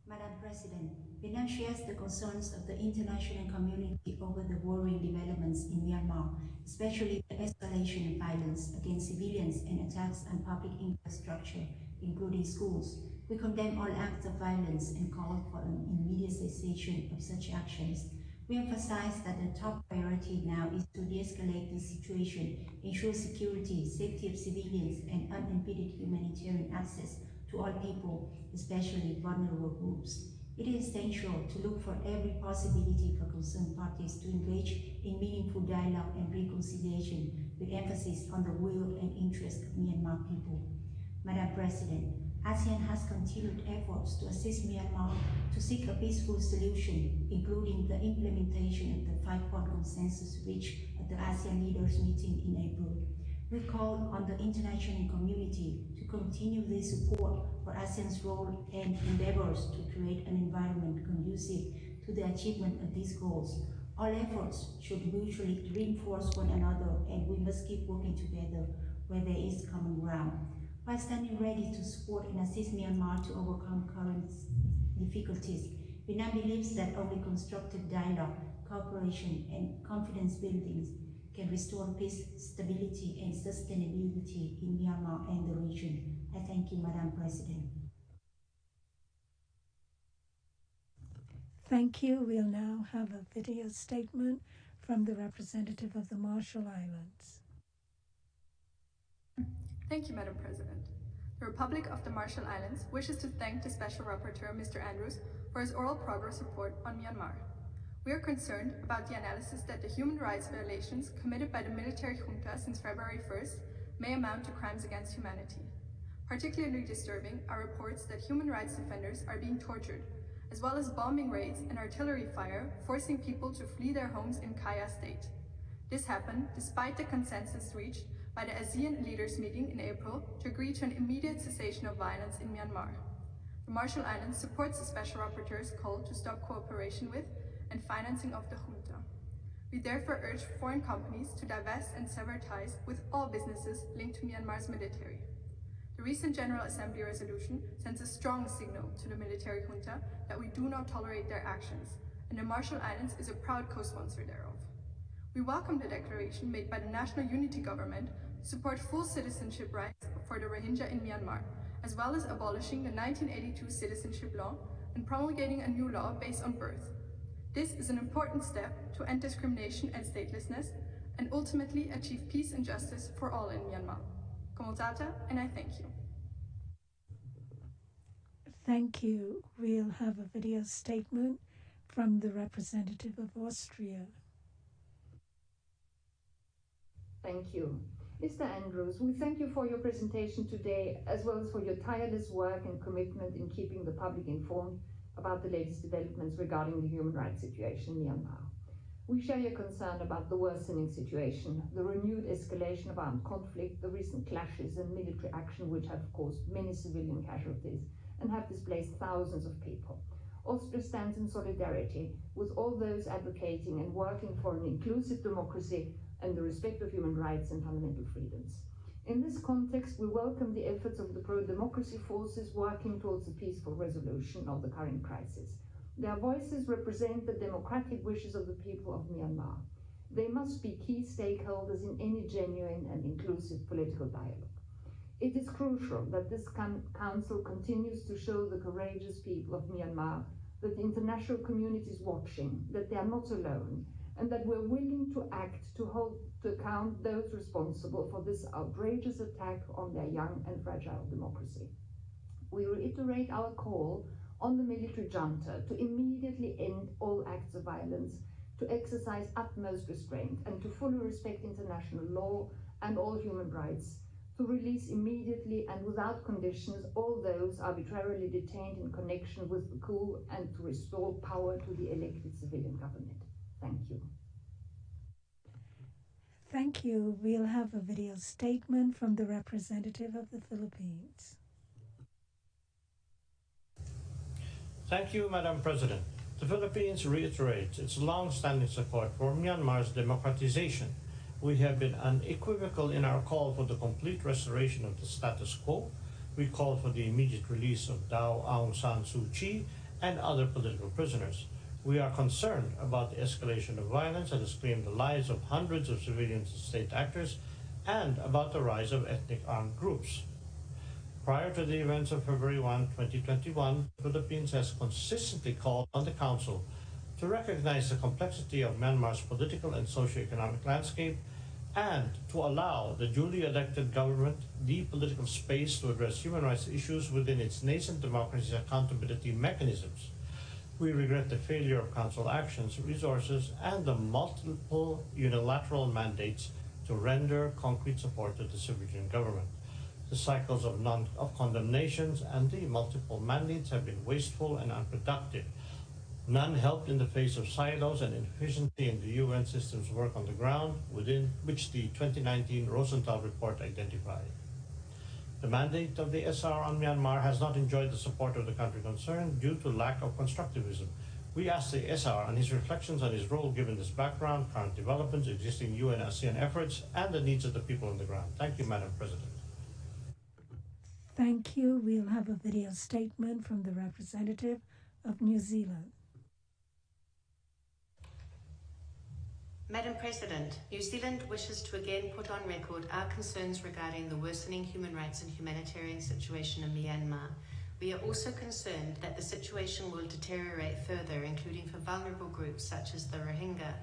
Madam President, Vietnam shares the concerns of the international community over the worrying developments in Myanmar, especially the escalation of violence against civilians and attacks on public infrastructure, including schools. We condemn all acts of violence and call for an immediate cessation of such actions. We emphasize that the top priority now is to de-escalate the situation, ensure security, safety of civilians, and unimpeded humanitarian access to all people, especially vulnerable groups. It is essential to look for every possibility for concerned parties to engage in meaningful dialogue and reconciliation, with emphasis on the will and interest of Myanmar people. Madam President, ASEAN has continued efforts to assist Myanmar to seek a peaceful solution, including the implementation of the 5-point consensus reached at the ASEAN leaders meeting in April. We call on the international community to continue their support for ASEAN's role and endeavors to create an environment conducive to the achievement of these goals. All efforts should mutually reinforce one another, and we must keep working together where there is common ground. By standing ready to support and assist Myanmar to overcome current difficulties, Vietnam believes that only constructive dialogue, cooperation, and confidence building can restore peace, stability, and sustainability in Myanmar and the region. I thank you, Madam President. Thank you. We'll now have a video statement from the representative of the Marshall Islands. Thank you, Madam President. The Republic of the Marshall Islands wishes to thank the Special Rapporteur, Mr. Andrews, for his oral progress report on Myanmar. We are concerned about the analysis that the human rights violations committed by the military junta since February 1st may amount to crimes against humanity. Particularly disturbing are reports that human rights defenders are being tortured, as well as bombing raids and artillery fire forcing people to flee their homes in Kaya State. This happened despite the consensus reached by the ASEAN leaders meeting in April to agree to an immediate cessation of violence in Myanmar. The Marshall Islands supports the Special Rapporteur's call to stop cooperation with and financing of the junta. We therefore urge foreign companies to divest and sever ties with all businesses linked to Myanmar's military. The recent General Assembly resolution sends a strong signal to the military junta that we do not tolerate their actions, and the Marshall Islands is a proud co-sponsor thereof. We welcome the declaration made by the National Unity Government to support full citizenship rights for the Rohingya in Myanmar, as well as abolishing the 1982 citizenship law and promulgating a new law based on birth. This is an important step to end discrimination and statelessness and ultimately achieve peace and justice for all in Myanmar. Komotata, and I thank you. Thank you. We'll have a video statement from the representative of Austria. Thank you. Mr. Andrews, we thank you for your presentation today, as well as for your tireless work and commitment in keeping the public informed about the latest developments regarding the human rights situation in Myanmar. We share your concern about the worsening situation, the renewed escalation of armed conflict, the recent clashes and military action which have caused many civilian casualties and have displaced thousands of people. Austria stands in solidarity with all those advocating and working for an inclusive democracy and the respect of human rights and fundamental freedoms. In this context, we welcome the efforts of the pro-democracy forces working towards a peaceful resolution of the current crisis. Their voices represent the democratic wishes of the people of Myanmar. They must be key stakeholders in any genuine and inclusive political dialogue. It is crucial that this Council continues to show the courageous people of Myanmar that the international community is watching, that they are not alone, and that we're willing to act to hold to account those responsible for this outrageous attack on their young and fragile democracy. We reiterate our call on the military junta to immediately end all acts of violence, to exercise utmost restraint, and to fully respect international law and all human rights, to release immediately and without conditions all those arbitrarily detained in connection with the coup, and to restore power to the elected civilian government. Thank you. Thank you. We'll have a video statement from the representative of the Philippines. Thank you, Madam President. The Philippines reiterates its long-standing support for Myanmar's democratization. We have been unequivocal in our call for the complete restoration of the status quo. We call for the immediate release of Daw Aung San Suu Kyi and other political prisoners. We are concerned about the escalation of violence that has claimed the lives of hundreds of civilians and state actors, and about the rise of ethnic armed groups. Prior to the events of February 1, 2021, the Philippines has consistently called on the Council to recognize the complexity of Myanmar's political and socio-economic landscape, and to allow the duly elected government the political space to address human rights issues within its nascent democracy's accountability mechanisms. We regret the failure of Council actions, resources, and the multiple unilateral mandates to render concrete support to the civilian government. The cycles of condemnations and the multiple mandates have been wasteful and unproductive. None helped in the face of silos and inefficiency in the UN system's work on the ground, within which the 2019 Rosenthal report identified. The mandate of the SR on Myanmar has not enjoyed the support of the country concerned due to lack of constructivism. We ask the SR on his reflections on his role given this background, current developments, existing UN ASEAN efforts, and the needs of the people on the ground. Thank you, Madam President. Thank you. We'll have a video statement from the representative of New Zealand. Madam President, New Zealand wishes to again put on record our concerns regarding the worsening human rights and humanitarian situation in Myanmar. We are also concerned that the situation will deteriorate further, including for vulnerable groups such as the Rohingya.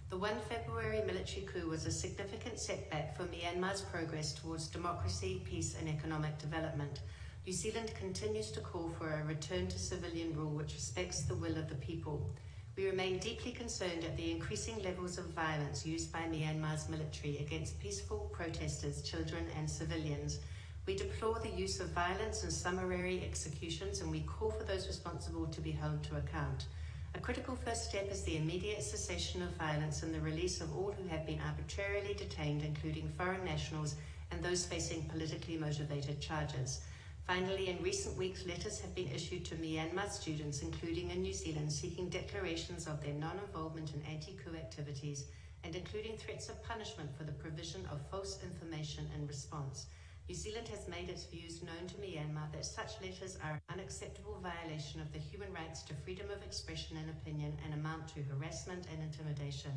The 1 February military coup was a significant setback for Myanmar's progress towards democracy, peace and economic development. New Zealand continues to call for a return to civilian rule which respects the will of the people. We remain deeply concerned at the increasing levels of violence used by Myanmar's military against peaceful protesters, children and civilians. We deplore the use of violence and summary executions, and we call for those responsible to be held to account. A critical first step is the immediate cessation of violence and the release of all who have been arbitrarily detained, including foreign nationals and those facing politically motivated charges. Finally, in recent weeks, letters have been issued to Myanmar students, including in New Zealand, seeking declarations of their non-involvement in anti-coup activities and including threats of punishment for the provision of false information in response. New Zealand has made its views known to Myanmar that such letters are an unacceptable violation of the human rights to freedom of expression and opinion and amount to harassment and intimidation.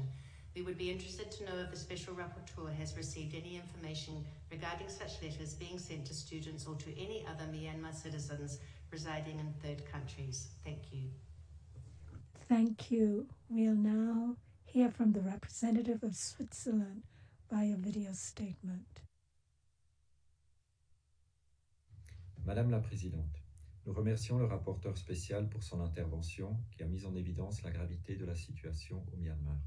We would be interested to know if the Special Rapporteur has received any information regarding such letters being sent to students or to any other Myanmar citizens residing in third countries. Thank you. Thank you. We'll now hear from the representative of Switzerland by a video statement. Madame la Présidente, nous remercions le rapporteur spécial pour son intervention qui a mis en évidence la gravité de la situation au Myanmar.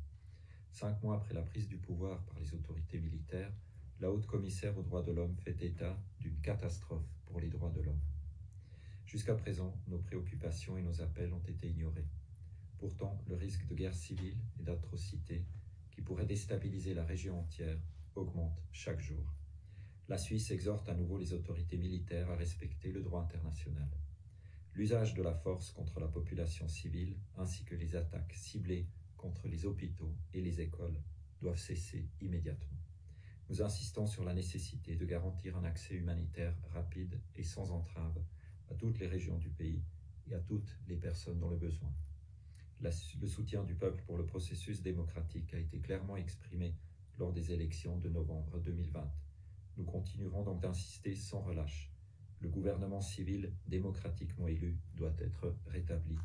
5 mois après la prise du pouvoir par les autorités militaires, la haute commissaire aux droits de l'homme fait état d'une catastrophe pour les droits de l'homme. Jusqu'à présent, nos préoccupations et nos appels ont été ignorés. Pourtant, le risque de guerre civile et d'atrocités qui pourraient déstabiliser la région entière augmente chaque jour. La Suisse exhorte à nouveau les autorités militaires à respecter le droit international. l'usage de la force contre la population civile ainsi que les attaques ciblées contre les hôpitaux et les écoles doivent cesser immédiatement. Nous insistons sur la nécessité de garantir un accès humanitaire rapide et sans entrave à toutes les régions du pays et à toutes les personnes dans le besoin. Le soutien du peuple pour le processus démocratique a été clairement exprimé lors des élections de novembre 2020. Nous continuerons donc d'insister sans relâche. Le gouvernement civil démocratiquement élu doit être rétabli.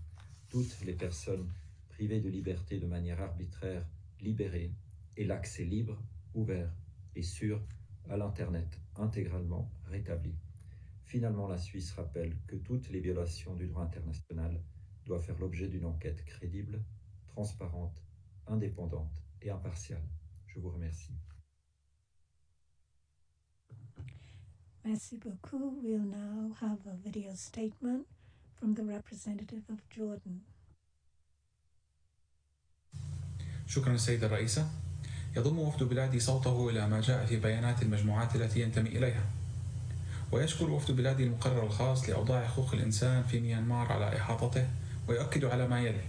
Toutes les personnes privées de liberté de manière arbitraire libérées et l'accès libre, ouvert et sûr à l'Internet intégralement rétabli. Finalement, la Suisse rappelle que toutes les violations du droit international doivent faire l'objet d'une enquête crédible, transparente, indépendante et impartiale. Je vous remercie. Merci beaucoup. We'll now have a video statement from the representative of Jordan. شكرا السيدة الرئيسة. يضم وفد بلادي صوته إلى ما جاء في بيانات المجموعات التي ينتمي إليها، ويشكر وفد بلادي المقرر الخاص لأوضاع حقوق الإنسان في ميانمار على إحاطته، ويؤكد على ما يلي: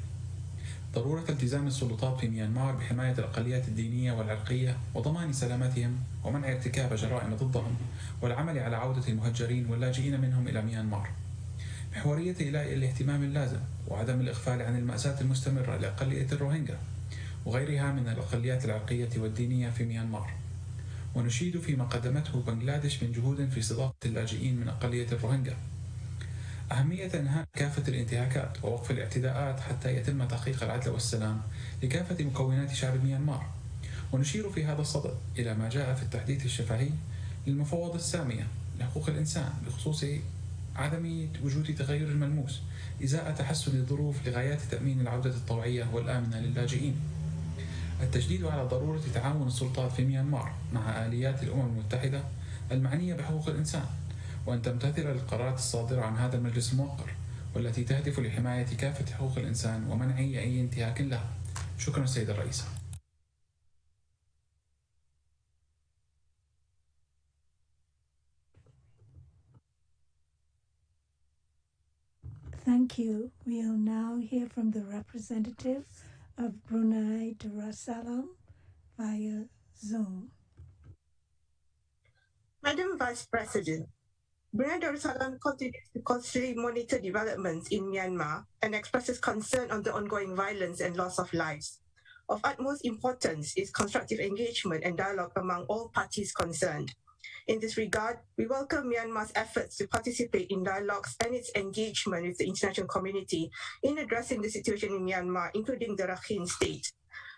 ضرورة التزام السلطات في ميانمار بحماية الأقليات الدينية والعرقية وضمان سلامتهم ومنع ارتكاب جرائم ضدهم، والعمل على عودة المهجرين واللاجئين منهم إلى ميانمار. محورية إيلاء الاهتمام اللازم وعدم الإغفال عن المأساة المستمرة لأقلية الروهينجا وغيرها من الأقليات العرقية والدينية في ميانمار. ونشيد فيما قدمته بنغلاديش من جهود في استضافة اللاجئين من أقلية الروهينجا أهمية إنهاء كافة الانتهاكات ووقف الاعتداءات حتى يتم تحقيق العدل والسلام لكافة مكونات شعب ميانمار. ونشير في هذا الصدد إلى ما جاء في التحديث الشفهي للمفوض السامية لحقوق الإنسان بخصوص عدم وجود تغير ملموس إزاء تحسن الظروف لغايات تأمين العودة الطوعية والآمنة للاجئين. التشديد على ضرورة تعاون السلطات في ميانمار مع آليات الأمم المتحدة المعنية بحقوق الإنسان، وأن تمتثل القرارات الصادرة عن هذا المجلس الموقر والتي تهدف لحماية كافة حقوق الإنسان ومنع أي انتهاك لها. شكرا سيدة الرئيسة. Thank you. We'll now hear from the representative of Brunei Darussalam via Zoom. Madam Vice President, Brunei Darussalam continues to closely monitor developments in Myanmar and expresses concern on the ongoing violence and loss of lives. Of utmost importance is constructive engagement and dialogue among all parties concerned. In this regard, we welcome Myanmar's efforts to participate in dialogues and its engagement with the international community in addressing the situation in Myanmar, including the Rakhine State.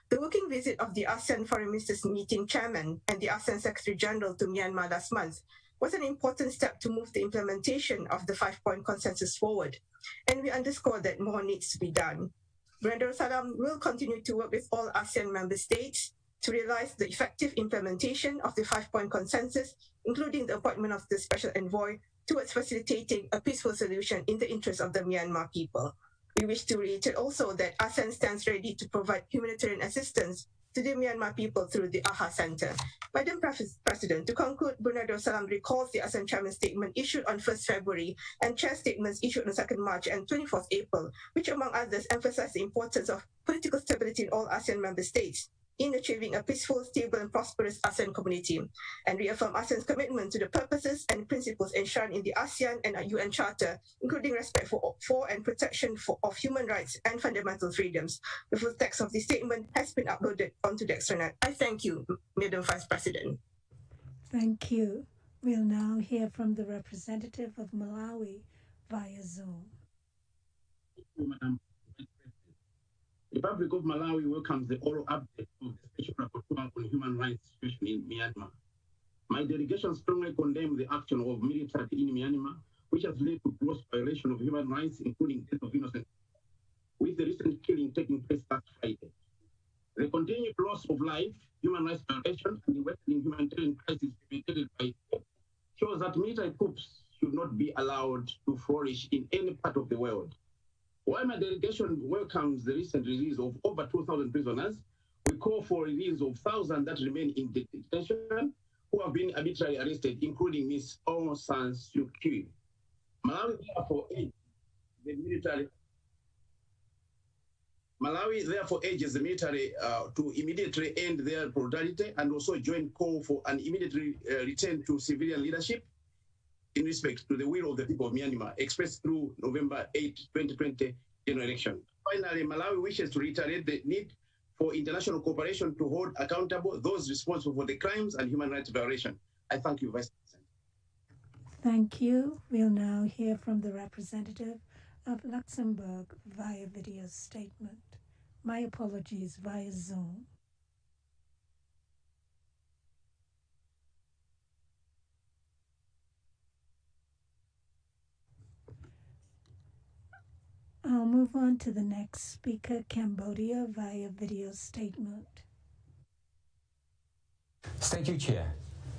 The working visit of the ASEAN Foreign Ministers Meeting Chairman and the ASEAN Secretary General to Myanmar last month was an important step to move the implementation of the 5-point consensus forward, and we underscore that more needs to be done. Brunei Darussalam will continue to work with all ASEAN member states to realize the effective implementation of the 5-point consensus, including the appointment of the special envoy towards facilitating a peaceful solution in the interest of the Myanmar people. We wish to reiterate also that ASEAN stands ready to provide humanitarian assistance to the Myanmar people through the AHA Center. Madam President, to conclude, Brunei Darussalam recalls the ASEAN Chairman statement issued on 1st February and Chair statements issued on 2nd March and 24th April, which among others emphasize the importance of political stability in all ASEAN member states in achieving a peaceful, stable, and prosperous ASEAN community, and reaffirm ASEAN's commitment to the purposes and principles enshrined in the ASEAN and UN Charter, including respect for and protection of human rights and fundamental freedoms. The full text of the statement has been uploaded onto the extranet. I thank you, Madam Vice President. Thank you. We'll now hear from the representative of Malawi via Zoom. Thank you, Madam. The Republic of Malawi welcomes the oral update of the Special Rapporteur on Human Rights situation in Myanmar. My delegation strongly condemns the action of military in Myanmar, which has led to gross violation of human rights, including death of innocent, with the recent killing taking place last Friday. The continued loss of life, human rights violation, and the worsening humanitarian crisis perpetrated by shows that military coups should not be allowed to flourish in any part of the world. While my delegation welcomes the recent release of over 2,000 prisoners, we call for release of thousands that remain in detention who have been arbitrarily arrested, including Ms. Aung San Suu Kyi. Malawi therefore the military. Malawi therefore urges the military to immediately end their brutality and also join call for an immediate return to civilian leadership in respect to the will of the people of Myanmar, expressed through November 8, 2020 general election. Finally, Malawi wishes to reiterate the need for international cooperation to hold accountable those responsible for the crimes and human rights violation. I thank you, Vice President. Thank you. We'll now hear from the representative of Luxembourg via video statement. My apologies, via Zoom. I'll move on to the next speaker, Cambodia, via video statement. Thank you, Chair.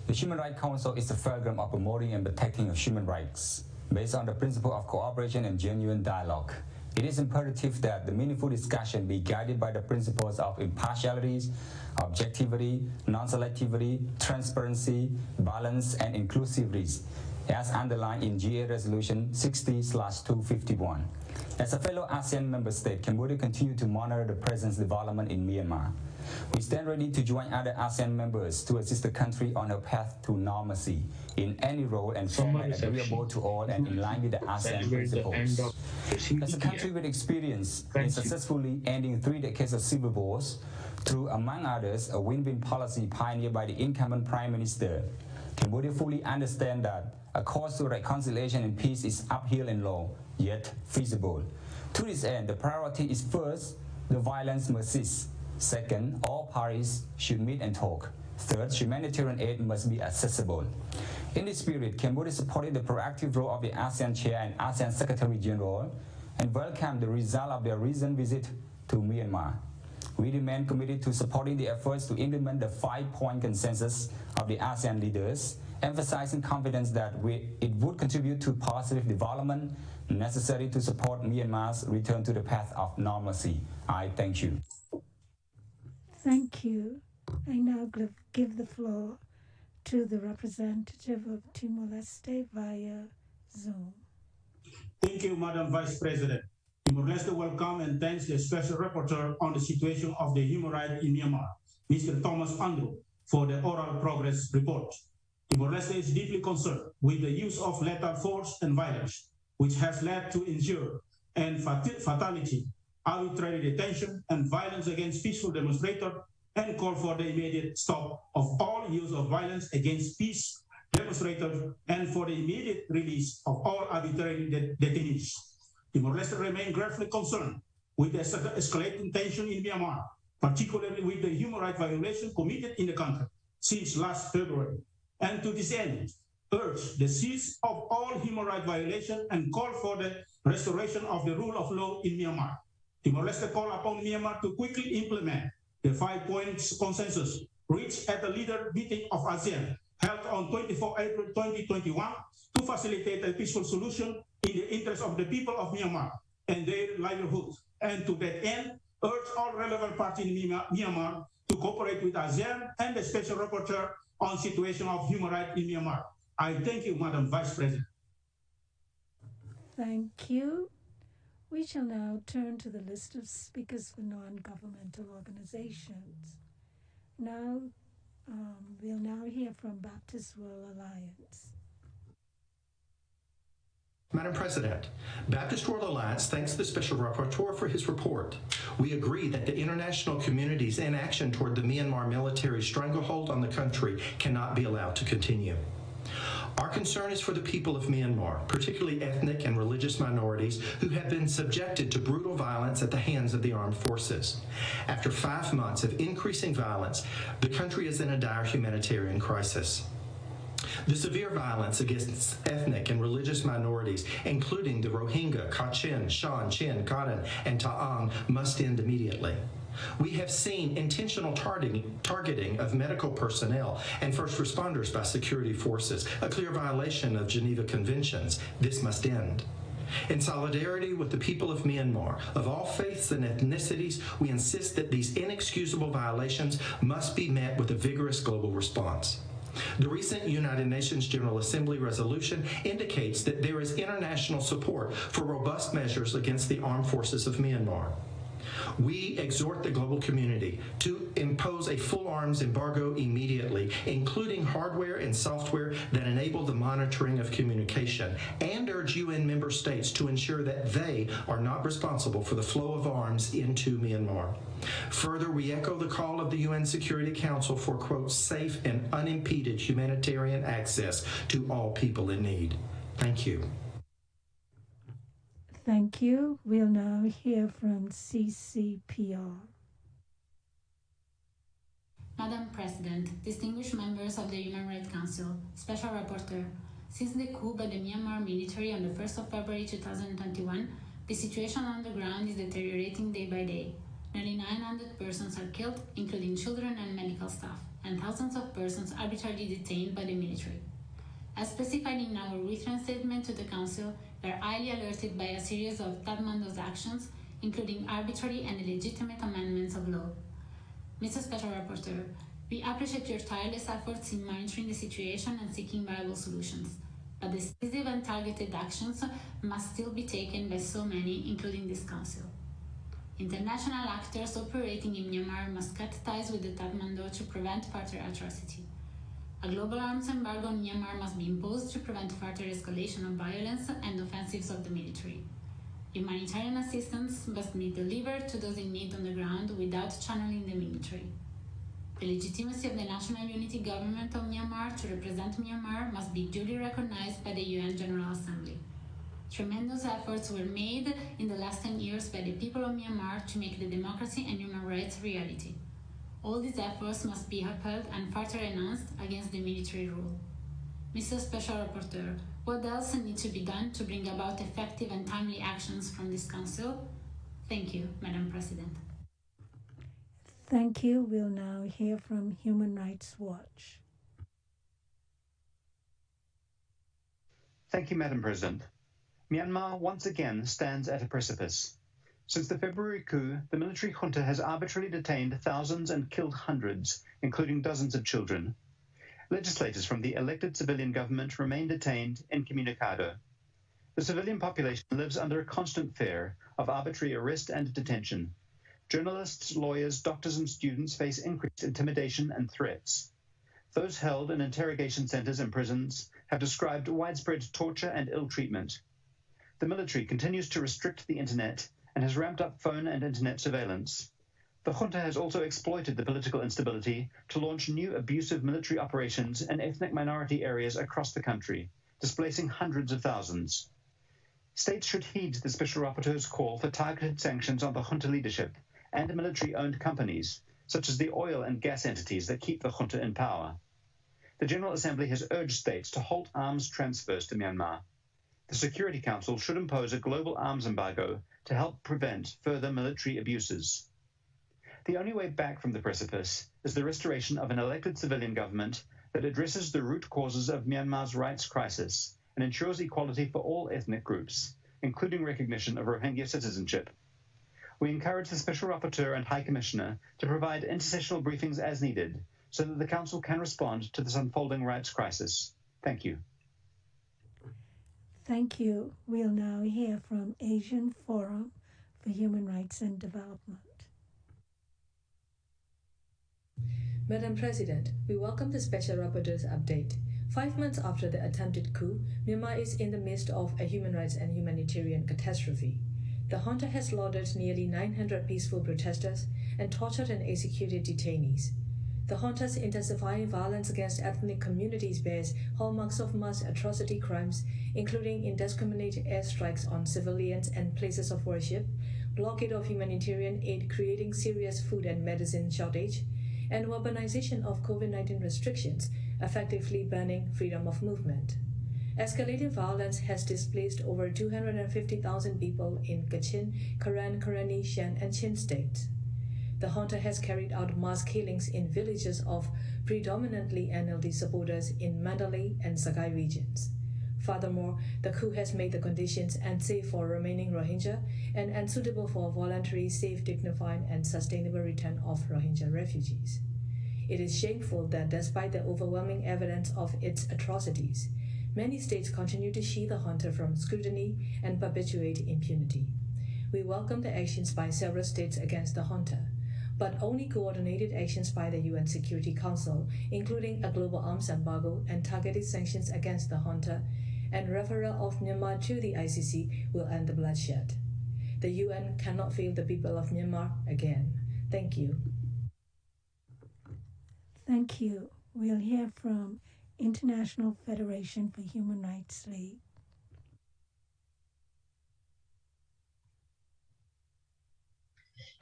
The Human Rights Council is the fulcrum of promoting and protecting of human rights, based on the principle of cooperation and genuine dialogue. It is imperative that the meaningful discussion be guided by the principles of impartiality, objectivity, non-selectivity, transparency, balance, and inclusivity, as underlined in GA Resolution 60/251. As a fellow ASEAN member state, Cambodia continues to monitor the present development in Myanmar. We stand ready to join other ASEAN members to assist the country on her path to normalcy in any role and format agreeable to all and in line with the ASEAN principles. As a country with experience in successfully ending 3 decades of civil wars through, among others, a win-win policy pioneered by the incumbent Prime Minister, Cambodia fully understands that a course to reconciliation and peace is uphill and low, yet feasible. To this end, the priority is first, the violence must cease. Second, all parties should meet and talk. Third, humanitarian aid must be accessible. In this spirit, Cambodia supported the proactive role of the ASEAN Chair and ASEAN Secretary General and welcomed the result of their recent visit to Myanmar. We remain committed to supporting the efforts to implement the 5-point consensus of the ASEAN leaders, emphasizing confidence that it would contribute to positive development necessary to support Myanmar's return to the path of normalcy. I thank you. Thank you. I now give the floor to the representative of Timor-Leste via Zoom. Thank you, Madam Vice President. Timor-Leste welcome and thanks the Special Rapporteur on the situation of the human rights in Myanmar, Mr. Thomas Andrew, for the oral progress report. Timor-Leste is deeply concerned with the use of lethal force and violence, which has led to injury and fatality, arbitrary detention, and violence against peaceful demonstrators, and call for the immediate stop of all use of violence against peace demonstrators and for the immediate release of all arbitrary detainees. Timor-Leste remains gravely concerned with the escalating tension in Myanmar, particularly with the human rights violation committed in the country since last February. And to this end, urge the cease of all human rights violations and call for the restoration of the rule of law in Myanmar. Timor-Leste call upon Myanmar to quickly implement the 5-point consensus reached at the leader meeting of ASEAN held on 24 April 2021 to facilitate a peaceful solution in the interest of the people of Myanmar and their livelihood. And to that end, urge all relevant parties in Myanmar to cooperate with ASEAN and the Special Rapporteur on situation of human rights in Myanmar. I thank you, Madam Vice President. Thank you. We shall now turn to the list of speakers for non-governmental organizations. We'll now hear from Baptist World Alliance. Madam President, Baptist World Alliance thanks the Special Rapporteur for his report. We agree that the international community's inaction toward the Myanmar military stranglehold on the country cannot be allowed to continue. Our concern is for the people of Myanmar, particularly ethnic and religious minorities who have been subjected to brutal violence at the hands of the armed forces. After 5 months of increasing violence, the country is in a dire humanitarian crisis. The severe violence against ethnic and religious minorities, including the Rohingya, Kachin, Shan, Chin, Karen, and Ta'ang, must end immediately. We have seen intentional targeting of medical personnel and first responders by security forces, a clear violation of Geneva Conventions. This must end. In solidarity with the people of Myanmar, of all faiths and ethnicities, we insist that these inexcusable violations must be met with a vigorous global response. The recent United Nations General Assembly resolution indicates that there is international support for robust measures against the armed forces of Myanmar. We exhort the global community to impose a full arms embargo immediately, including hardware and software that enable the monitoring of communication, and urge UN member states to ensure that they are not responsible for the flow of arms into Myanmar. Further, we echo the call of the UN Security Council for, quote, safe and unimpeded humanitarian access to all people in need. Thank you. Thank you. We'll now hear from CCPR. Madam President, distinguished members of the Human Rights Council, Special Rapporteur, since the coup by the Myanmar military on the 1st of February 2021, the situation on the ground is deteriorating day by day. Nearly 900 persons are killed, including children and medical staff, and thousands of persons arbitrarily detained by the military. As specified in our written statement to the Council, we are highly alerted by a series of Tatmando's actions, including arbitrary and illegitimate amendments of law. Mr. Special Rapporteur, we appreciate your tireless efforts in monitoring the situation and seeking viable solutions, but decisive and targeted actions must still be taken by so many, including this Council. International actors operating in Myanmar must cut ties with the Tatmando to prevent further atrocity. A global arms embargo on Myanmar must be imposed to prevent further escalation of violence and offensives of the military. Humanitarian assistance must be delivered to those in need on the ground without channeling the military. The legitimacy of the National Unity Government of Myanmar to represent Myanmar must be duly recognized by the UN General Assembly. Tremendous efforts were made in the last 10 years by the people of Myanmar to make the democracy and human rights a reality. All these efforts must be upheld and further enhanced against the military rule. Mr. Special Rapporteur, what else needs to be done to bring about effective and timely actions from this Council? Thank you, Madam President. Thank you. We'll now hear from Human Rights Watch. Thank you, Madam President. Myanmar once again stands at a precipice. Since the February coup, the military junta has arbitrarily detained thousands and killed hundreds, including dozens of children. Legislators from the elected civilian government remain detained incommunicado. The civilian population lives under a constant fear of arbitrary arrest and detention. Journalists, lawyers, doctors, and students face increased intimidation and threats. Those held in interrogation centers and prisons have described widespread torture and ill treatment. The military continues to restrict the internet and has ramped up phone and internet surveillance. The junta has also exploited the political instability to launch new abusive military operations in ethnic minority areas across the country, displacing hundreds of thousands. States should heed the Special Rapporteur's call for targeted sanctions on the junta leadership and military-owned companies, such as the oil and gas entities that keep the junta in power. The General Assembly has urged states to halt arms transfers to Myanmar. The Security Council should impose a global arms embargo to help prevent further military abuses. The only way back from the precipice is the restoration of an elected civilian government that addresses the root causes of Myanmar's rights crisis and ensures equality for all ethnic groups, including recognition of Rohingya citizenship. We encourage the Special Rapporteur and High Commissioner to provide intersessional briefings as needed so that the Council can respond to this unfolding rights crisis. Thank you. Thank you. We'll now hear from Asian Forum for Human Rights and Development. Madam President, we welcome the Special Rapporteur's update. 5 months after the attempted coup, Myanmar is in the midst of a human rights and humanitarian catastrophe. The junta has slaughtered nearly 900 peaceful protesters and tortured and executed detainees. The junta's intensifying violence against ethnic communities bears hallmarks of mass atrocity crimes, including indiscriminate airstrikes on civilians and places of worship, blockade of humanitarian aid creating serious food and medicine shortage, and weaponization of COVID-19 restrictions, effectively banning freedom of movement. Escalating violence has displaced over 250,000 people in Kachin, Karen, Karenni, Shan, and Chin states. The junta has carried out mass killings in villages of predominantly NLD supporters in Mandalay and Sagai regions. Furthermore, the coup has made the conditions unsafe for remaining Rohingya and unsuitable for voluntary, safe, dignified, and sustainable return of Rohingya refugees. It is shameful that despite the overwhelming evidence of its atrocities, many states continue to shield the junta from scrutiny and perpetuate impunity. We welcome the actions by several states against the junta, but only coordinated actions by the UN Security Council, including a global arms embargo and targeted sanctions against the junta, and referral of Myanmar to the ICC will end the bloodshed. The UN cannot fail the people of Myanmar again. Thank you. Thank you. We'll hear from International Federation for Human Rights League.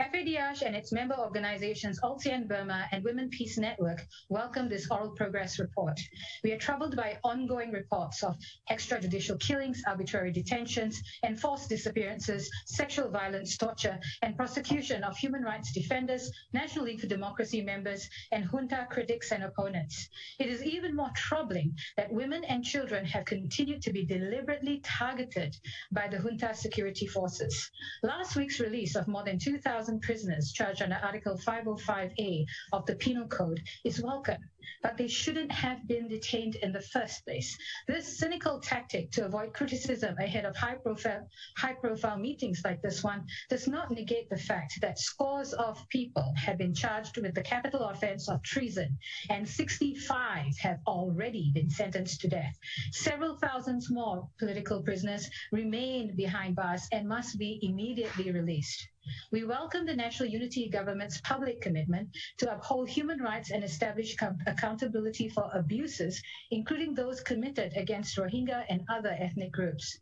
FADH and its member organizations ALTSEAN Burma and Women Peace Network welcome this oral progress report. We are troubled by ongoing reports of extrajudicial killings, arbitrary detentions, enforced disappearances, sexual violence, torture, and prosecution of human rights defenders, National League for Democracy members, and junta critics and opponents. It is even more troubling that women and children have continued to be deliberately targeted by the junta security forces. Last week's release of more than 2,000 prisoners charged under Article 505A of the Penal Code is welcome, but they shouldn't have been detained in the first place. This cynical tactic to avoid criticism ahead of high-profile meetings like this one does not negate the fact that scores of people have been charged with the capital offense of treason, and 65 have already been sentenced to death. Several thousands more political prisoners remain behind bars and must be immediately released. We welcome the National Unity Government's public commitment to uphold human rights and establish accountability for abuses, including those committed against Rohingya and other ethnic groups.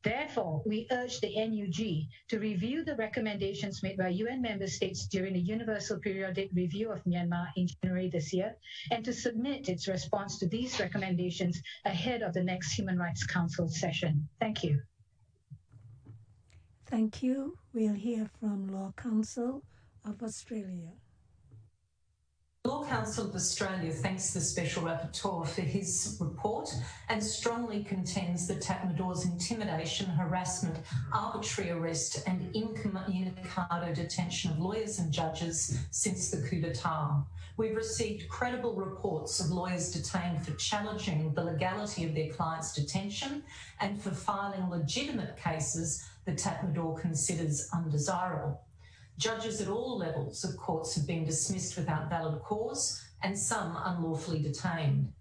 Therefore, we urge the NUG to review the recommendations made by UN member states during the Universal Periodic Review of Myanmar in January this year, and to submit its response to these recommendations ahead of the next Human Rights Council session. Thank you. Thank you. We'll hear from Law Council of Australia. Law Council of Australia thanks the Special Rapporteur for his report and strongly contends that Tatmadawo's intimidation, harassment, arbitrary arrest and incommunicado detention of lawyers and judges since the coup d'etat. We've received credible reports of lawyers detained for challenging the legality of their clients' detention and for filing legitimate cases that Tatmadaw considers undesirable. Judges at all levels of courts have been dismissed without valid cause and some unlawfully detained.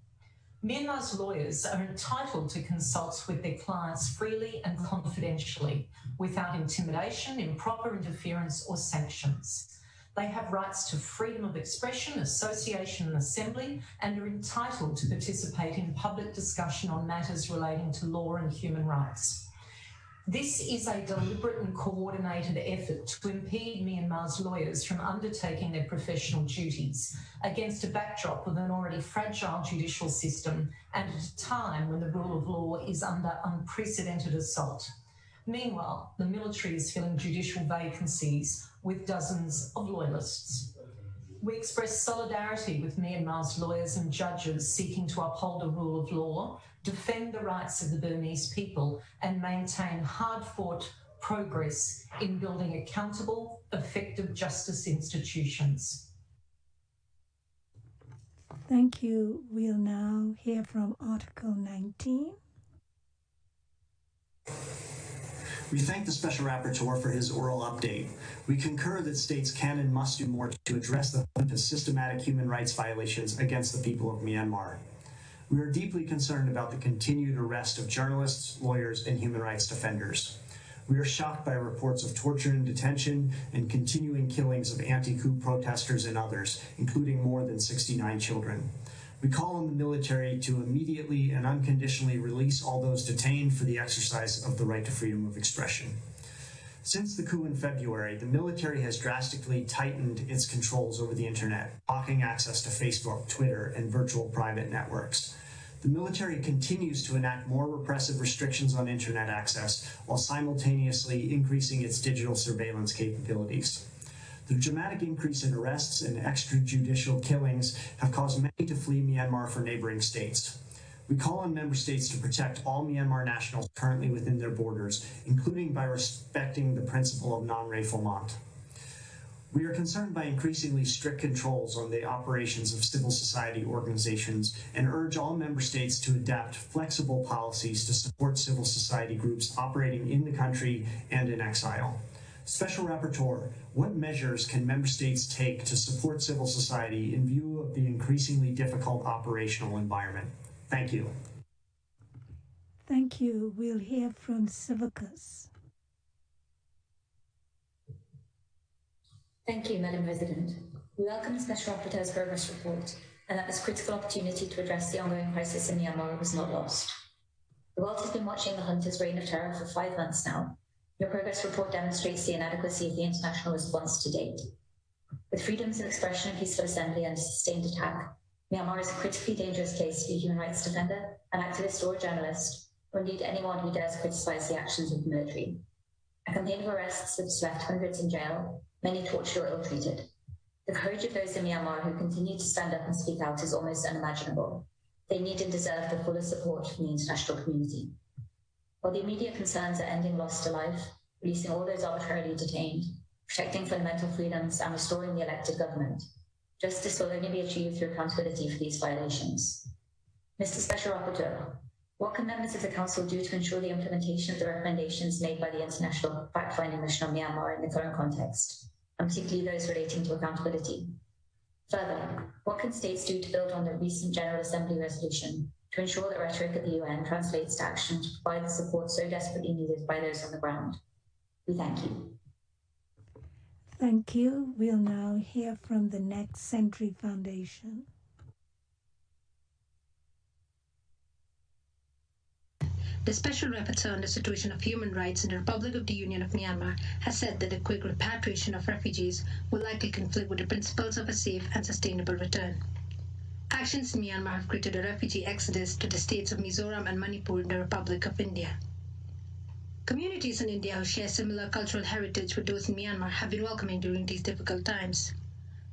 Myanmar's lawyers are entitled to consult with their clients freely and confidentially, without intimidation, improper interference or sanctions. They have rights to freedom of expression, association and assembly, and are entitled to participate in public discussion on matters relating to law and human rights. This is a deliberate and coordinated effort to impede Myanmar's lawyers from undertaking their professional duties against a backdrop of an already fragile judicial system and at a time when the rule of law is under unprecedented assault. Meanwhile, the military is filling judicial vacancies with dozens of loyalists. We express solidarity with Myanmar's lawyers and judges seeking to uphold the rule of law, defend the rights of the Burmese people, and maintain hard-fought progress in building accountable, effective justice institutions. Thank you. We'll now hear from Article 19. We thank the Special Rapporteur for his oral update. We concur that states can and must do more to address the junta's systematic human rights violations against the people of Myanmar. We are deeply concerned about the continued arrest of journalists, lawyers, and human rights defenders. We are shocked by reports of torture and detention and continuing killings of anti-coup protesters and others, including more than 69 children. We call on the military to immediately and unconditionally release all those detained for the exercise of the right to freedom of expression. Since the coup in February, the military has drastically tightened its controls over the internet, blocking access to Facebook, Twitter, and virtual private networks. The military continues to enact more repressive restrictions on internet access while simultaneously increasing its digital surveillance capabilities. The dramatic increase in arrests and extrajudicial killings have caused many to flee Myanmar for neighboring states. We call on member states to protect all Myanmar nationals currently within their borders, including by respecting the principle of non-refoulement. We are concerned by increasingly strict controls on the operations of civil society organizations and urge all member states to adapt flexible policies to support civil society groups operating in the country and in exile. Special Rapporteur, what measures can member states take to support civil society in view of the increasingly difficult operational environment? Thank you. Thank you. We'll hear from Civicus. Thank you, Madam President. We welcome the Special Rapporteur's progress report and that this critical opportunity to address the ongoing crisis in Myanmar was not lost. The world has been watching the junta's reign of terror for 5 months now. Your progress report demonstrates the inadequacy of the international response to date. With freedoms of expression and peaceful assembly under sustained attack, Myanmar is a critically dangerous place to be a human rights defender, an activist or a journalist, or indeed anyone who dares criticize the actions of the military. A campaign of arrests has left hundreds in jail, many tortured or ill-treated. The courage of those in Myanmar who continue to stand up and speak out is almost unimaginable. They need and deserve the fullest support from the international community. While the immediate concerns are ending loss to life, releasing all those arbitrarily detained, protecting fundamental freedoms, and restoring the elected government, justice will only be achieved through accountability for these violations. Mr. Special Rapporteur, what can members of the Council do to ensure the implementation of the recommendations made by the International Fact-Finding Mission on Myanmar in the current context, and particularly those relating to accountability? Further, what can states do to build on the recent General Assembly resolution to ensure that rhetoric at the UN translates to action to provide the support so desperately needed by those on the ground? We thank you. Thank you. We'll now hear from the Next Century Foundation. The Special Rapporteur on the Situation of Human Rights in the Republic of the Union of Myanmar has said that the quick repatriation of refugees will likely conflict with the principles of a safe and sustainable return. Actions in Myanmar have created a refugee exodus to the states of Mizoram and Manipur in the Republic of India. Communities in India who share similar cultural heritage with those in Myanmar have been welcoming during these difficult times.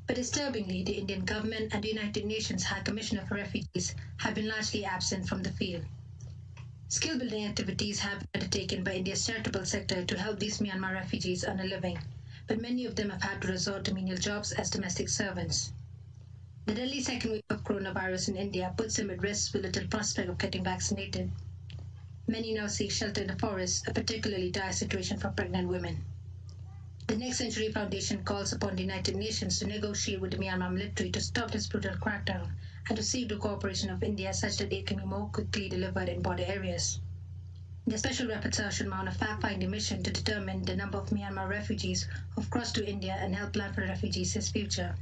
But disturbingly, the Indian government and the United Nations High Commissioner for Refugees have been largely absent from the field. Skill-building activities have been undertaken by India's charitable sector to help these Myanmar refugees earn a living, but many of them have had to resort to menial jobs as domestic servants. The deadly second wave of coronavirus in India puts them at risk with little prospect of getting vaccinated. Many now seek shelter in the forest, a particularly dire situation for pregnant women. The Next Century Foundation calls upon the United Nations to negotiate with the Myanmar military to stop this brutal crackdown and to seek the cooperation of India such that aid can be more quickly delivered in border areas. The Special Rapporteur should mount a fact-finding mission to determine the number of Myanmar refugees who have crossed to India and help plan for the refugees' future.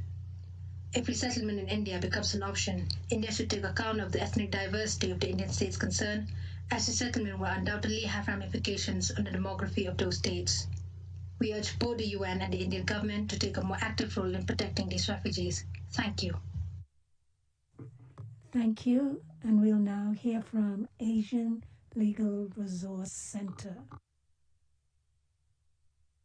If resettlement in India becomes an option, India should take account of the ethnic diversity of the Indian states concerned, as resettlement will undoubtedly have ramifications on the demography of those states. We urge both the UN and the Indian government to take a more active role in protecting these refugees. Thank you. Thank you, and we'll now hear from Asian Legal Resource Center.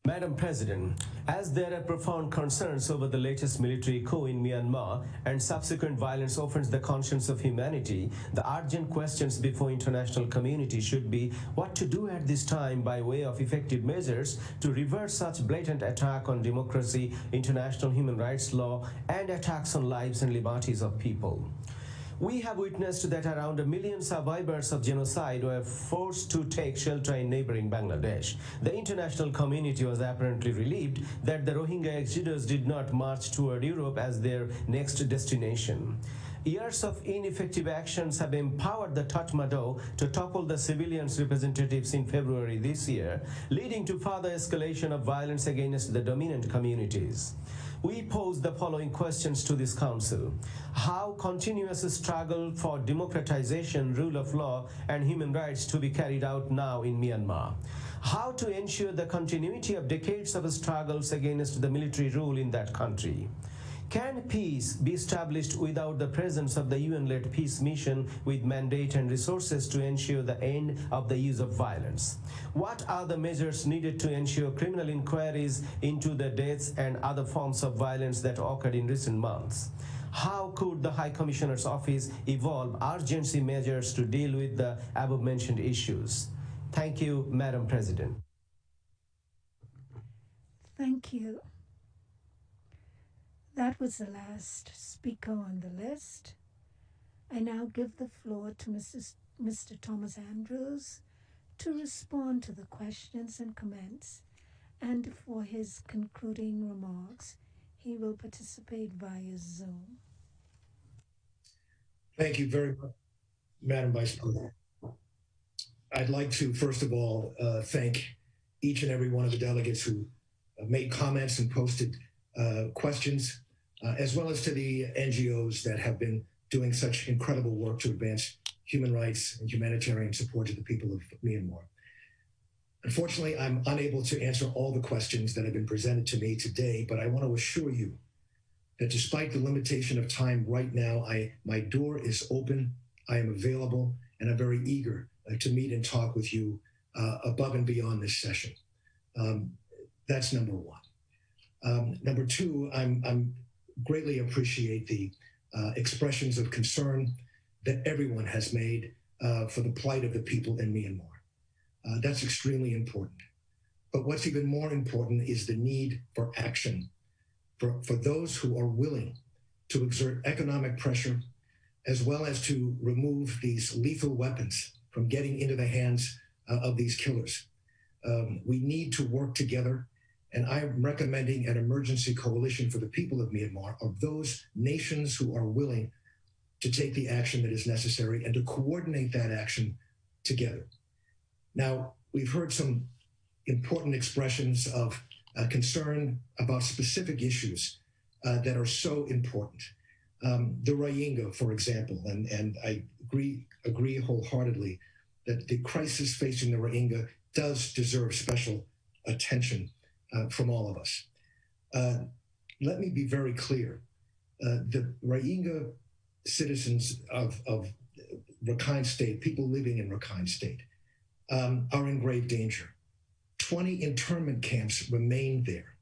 Madam President, as there are profound concerns over the latest military coup in Myanmar and subsequent violence offends the conscience of humanity, the urgent questions before international community should be what to do at this time by way of effective measures to reverse such blatant attack on democracy, international human rights law, and attacks on lives and liberties of people. We have witnessed that around 1 million survivors of genocide were forced to take shelter in neighboring Bangladesh. The international community was apparently relieved that the Rohingya exodus did not march toward Europe as their next destination. Years of ineffective actions have empowered the Tatmadaw to topple the civilians' representatives in February this year, leading to further escalation of violence against the dominant communities. We pose the following questions to this Council. How continuous struggle for democratization, rule of law, and human rights to be carried out now in Myanmar? How to ensure the continuity of decades of struggles against the military rule in that country? Can peace be established without the presence of the UN-led peace mission with mandate and resources to ensure the end of the use of violence? What are the measures needed to ensure criminal inquiries into the deaths and other forms of violence that occurred in recent months? How could the High Commissioner's Office evolve urgency measures to deal with the above-mentioned issues? Thank you, Madam President. Thank you. That was the last speaker on the list. I now give the floor to Mr. Thomas Andrews to respond to the questions and comments, and for his concluding remarks, he will participate via Zoom. Thank you very much, Madam Vice President. I'd like to, first of all, thank each and every one of the delegates who made comments and posted questions, as well as to the NGOs that have been doing such incredible work to advance human rights and humanitarian support to the people of Myanmar. Unfortunately, I'm unable to answer all the questions that have been presented to me today, but I want to assure you that despite the limitation of time right now, my door is open, I am available, and I'm very eager to meet and talk with you above and beyond this session. That's number one. Number two, I'm greatly appreciate the expressions of concern that everyone has made for the plight of the people in Myanmar. That's extremely important. But what's even more important is the need for action for those who are willing to exert economic pressure, as well as to remove these lethal weapons from getting into the hands of these killers. We need to work together, and I'm recommending an emergency coalition for the people of Myanmar, of those nations who are willing to take the action that is necessary and to coordinate that action together. Now, we've heard some important expressions of concern about specific issues that are so important. The Rohingya, for example, and I agree wholeheartedly that the crisis facing the Rohingya does deserve special attention from all of us. Let me be very clear. The Rohingya citizens of Rakhine State, people living in Rakhine State, are in grave danger. 20 internment camps remain there.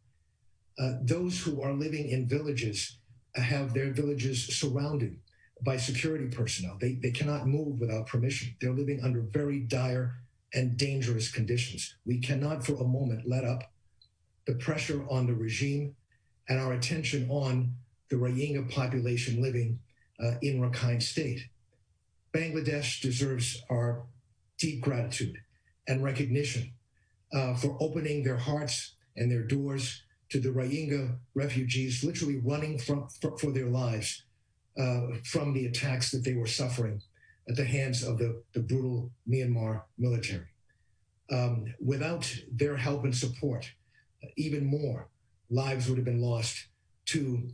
Those who are living in villages have their villages surrounded by security personnel. They cannot move without permission. They're living under very dire and dangerous conditions. We cannot for a moment let up the pressure on the regime and our attention on the Rohingya population living in Rakhine State. Bangladesh deserves our deep gratitude and recognition for opening their hearts and their doors to the Rohingya refugees, literally running for their lives from the attacks that they were suffering at the hands of the brutal Myanmar military. Without their help and support, even more lives would have been lost to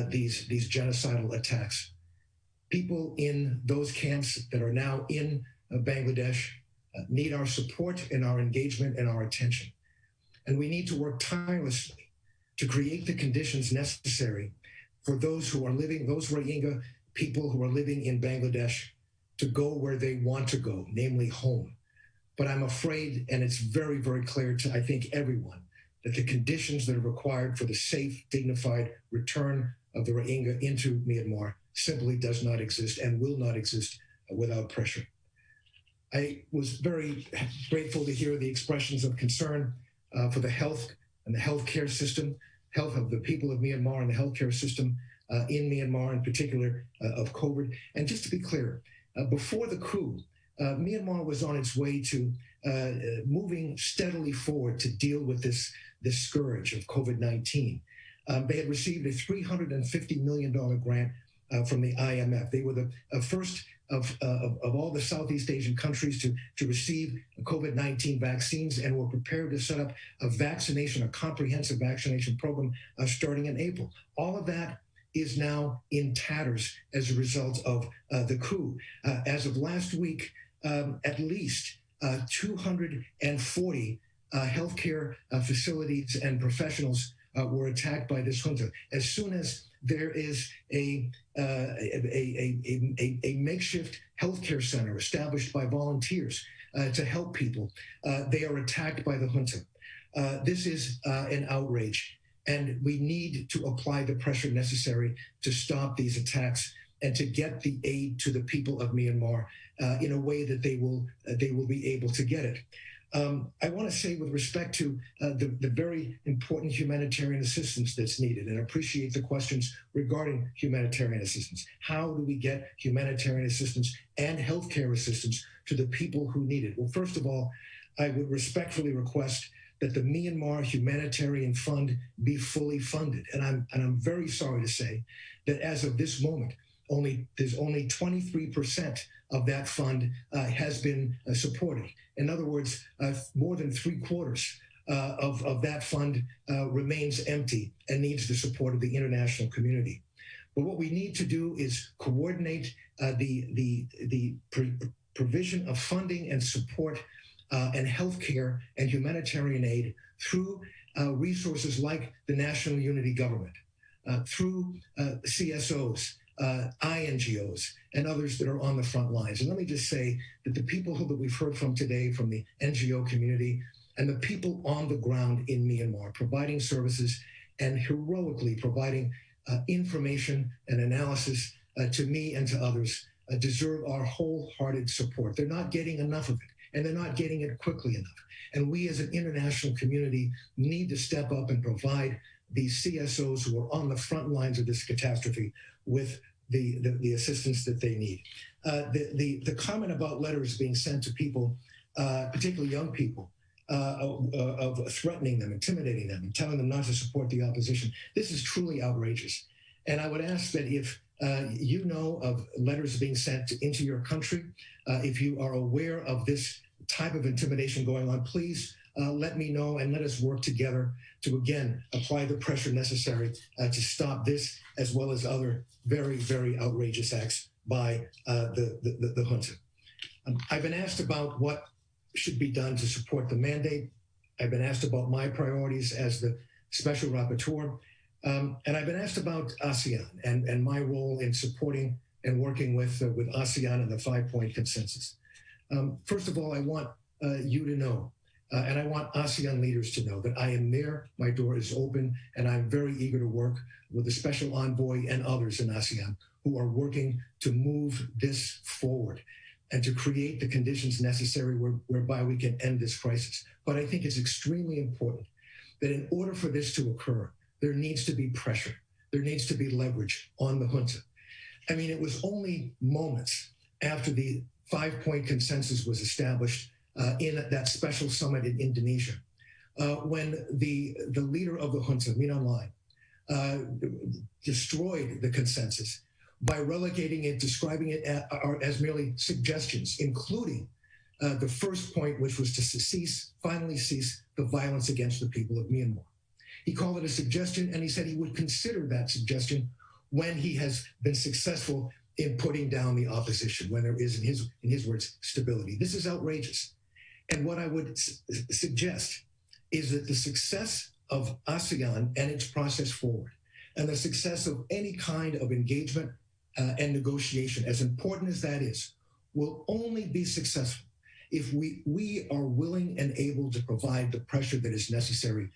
these genocidal attacks. People in those camps that are now in Bangladesh need our support and our engagement and our attention. And we need to work tirelessly to create the conditions necessary for those who are living, those Rohingya people who are living in Bangladesh, to go where they want to go, namely home. But I'm afraid, and it's very, very clear to, I think, everyone, that the conditions that are required for the safe, dignified return of the Rohingya into Myanmar simply does not exist and will not exist without pressure. I was very grateful to hear the expressions of concern for the health and the healthcare system, health of the people of Myanmar and the healthcare system in Myanmar, in particular of COVID. And just to be clear, before the coup, Myanmar was on its way to moving steadily forward to deal with this scourge of COVID-19. They had received a $350 million grant from the IMF. They were the first of all the Southeast Asian countries to receive COVID-19 vaccines, and were prepared to set up a comprehensive vaccination program starting in April. All of that is now in tatters as a result of the coup. As of last week, at least 240 healthcare facilities and professionals were attacked by this junta. As soon as there is a makeshift healthcare center established by volunteers to help people, they are attacked by the junta. This is an outrage, and we need to apply the pressure necessary to stop these attacks and to get the aid to the people of Myanmar in a way that they will be able to get it. I want to say with respect to the very important humanitarian assistance that's needed, and appreciate the questions regarding humanitarian assistance. How do we get humanitarian assistance and healthcare assistance to the people who need it? Well, first of all, I would respectfully request that the Myanmar Humanitarian Fund be fully funded. And I'm very sorry to say that as of this moment, there's only 23% of that fund has been supported. In other words, more than 3/4 of that fund remains empty and needs the support of the international community. But what we need to do is coordinate the provision of funding and support and healthcare and humanitarian aid through resources like the National Unity Government, through CSOs, INGOs, and others that are on the front lines. And let me just say that the people that we've heard from today from the NGO community and the people on the ground in Myanmar providing services and heroically providing information and analysis to me and to others deserve our wholehearted support. They're not getting enough of it, and they're not getting it quickly enough. And we as an international community need to step up and provide these CSOs who are on the front lines of this catastrophe with the assistance that they need. The comment about letters being sent to people, particularly young people, of threatening them, intimidating them, and telling them not to support the opposition, this is truly outrageous. And I would ask that if you know of letters being sent into your country, if you are aware of this type of intimidation going on, please let me know and let us work together to, again, apply the pressure necessary to stop this as well as other very, very outrageous acts by the junta. I've been asked about what should be done to support the mandate. I've been asked about my priorities as the special rapporteur. And I've been asked about ASEAN and my role in supporting and working with ASEAN and the 5-point consensus. First of all, I want you to know, and I want ASEAN leaders to know that I am there, my door is open, and I'm very eager to work with the special envoy and others in ASEAN who are working to move this forward and to create the conditions necessary whereby we can end this crisis. But I think it's extremely important that in order for this to occur, there needs to be pressure. There needs to be leverage on the junta. I mean, it was only moments after the 5-point consensus was established in that special summit in Indonesia, when the leader of the junta, Min Aung Hlaing, destroyed the consensus by relegating it, describing it as merely suggestions, including the first point, which was to finally cease the violence against the people of Myanmar. He called it a suggestion, and he said he would consider that suggestion when he has been successful in putting down the opposition, when there is, in his words, stability. This is outrageous. And what I would suggest is that the success of ASEAN and its process forward, and the success of any kind of engagement and negotiation, as important as that is, will only be successful if we are willing and able to provide the pressure that is necessary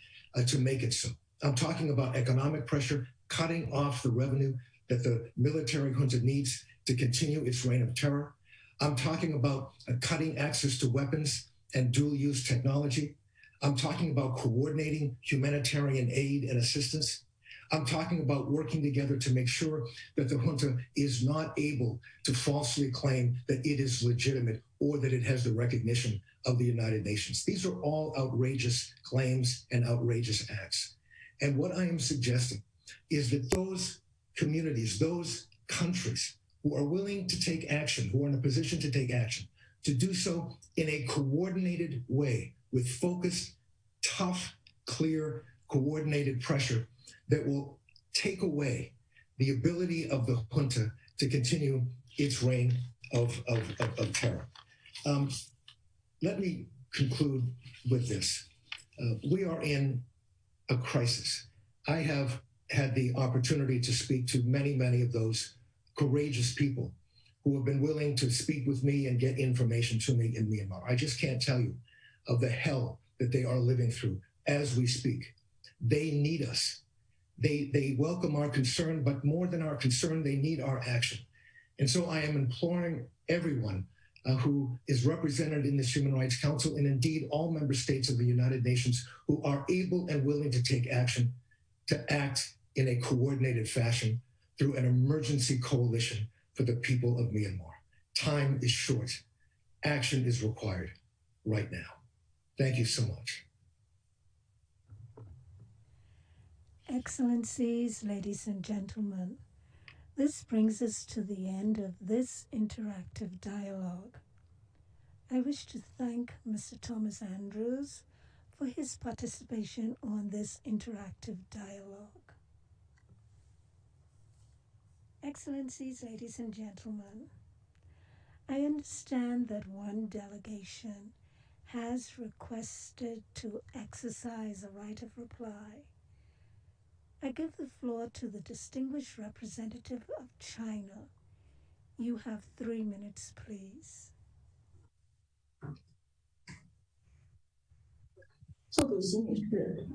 to make it so. I'm talking about economic pressure, cutting off the revenue that the military junta needs to continue its reign of terror. I'm talking about cutting access to weapons and dual-use technology. I'm talking about coordinating humanitarian aid and assistance. I'm talking about working together to make sure that the junta is not able to falsely claim that it is legitimate or that it has the recognition of the United Nations. These are all outrageous claims and outrageous acts. And what I am suggesting is that those communities, those countries who are willing to take action, who are in a position to take action, to do so in a coordinated way with focused, tough, clear, coordinated pressure that will take away the ability of the junta to continue its reign of terror. Let me conclude with this. We are in a crisis. I have had the opportunity to speak to many, many of those courageous people who have been willing to speak with me and get information to me in Myanmar. I just can't tell you of the hell that they are living through as we speak. They need us. They welcome our concern, but more than our concern, they need our action. And so I am imploring everyone who is represented in this Human Rights Council, and indeed all member states of the United Nations who are able and willing to take action to act in a coordinated fashion through an emergency coalition for the people of Myanmar. Time is short. Action is required right now. Thank you so much. Excellencies, ladies and gentlemen, this brings us to the end of this interactive dialogue. I wish to thank Mr. Thomas Andrews for his participation on this interactive dialogue. Excellencies, ladies and gentlemen, I understand that one delegation has requested to exercise a right of reply. I give the floor to the distinguished representative of China. You have 3 minutes, please. 副主席女士，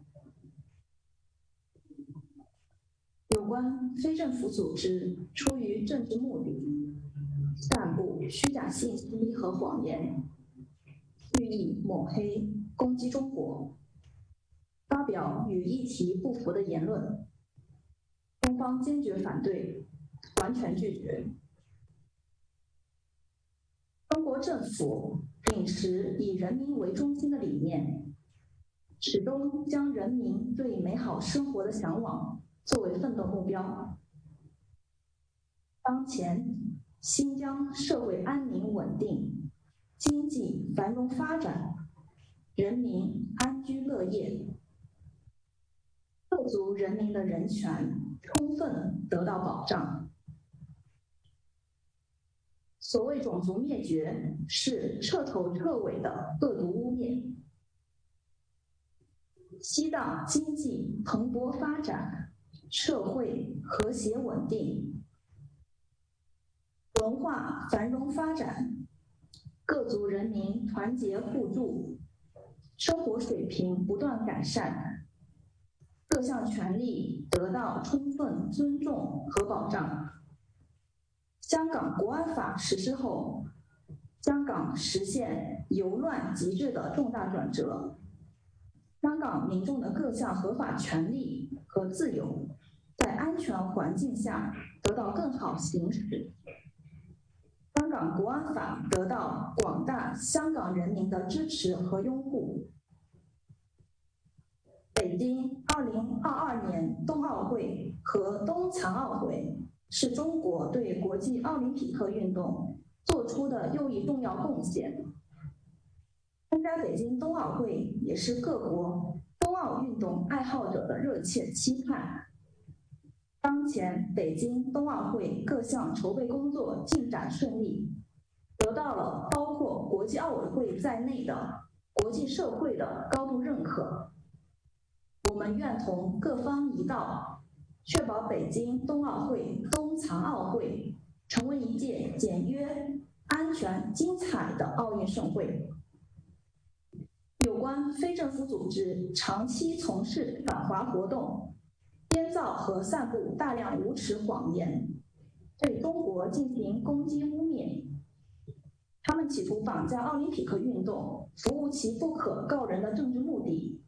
有关非政府组织出于政治目的，散布虚假信息和谎言，蓄意抹黑、攻击中国，发表与议题不符的言论，中方坚决反对，完全拒绝。中国政府秉持以人民为中心的理念，始终将人民对美好生活的向往作为奋斗目标。当前，新疆社会安宁稳定，经济繁荣发展，人民安居乐业，各族人民的人权充分得到保障。所谓种族灭绝，是彻头彻尾的恶毒污蔑。西藏经济蓬勃发展，社会和谐稳定，文化繁荣发展，各族人民团结互助，生活水平不断改善，各项权利得到充分尊重和保障。香港国安法实施后，香港实现由乱及治的重大转折。香港民众的各项合法权利和自由，在安全环境下得到更好行使。香港国安法得到广大香港人民的支持和拥护。北京2022年冬奥会和冬残奥会是中国对国际奥林匹克运动做出的又一重要贡献。参加北京冬奥会也是各国冬奥运动爱好者的热切期盼。当前北京冬奥会各项筹备工作进展顺利，得到了包括国际奥委会在内的国际社会的高度认可。我们愿同各方一道，确保北京冬奥会、冬残奥会成为一届简约、安全、精彩的奥运盛会。有关非政府组织长期从事反华活动，编造和散布大量无耻谎言，对中国进行攻击污蔑。他们企图绑架奥林匹克运动，服务其不可告人的政治目的，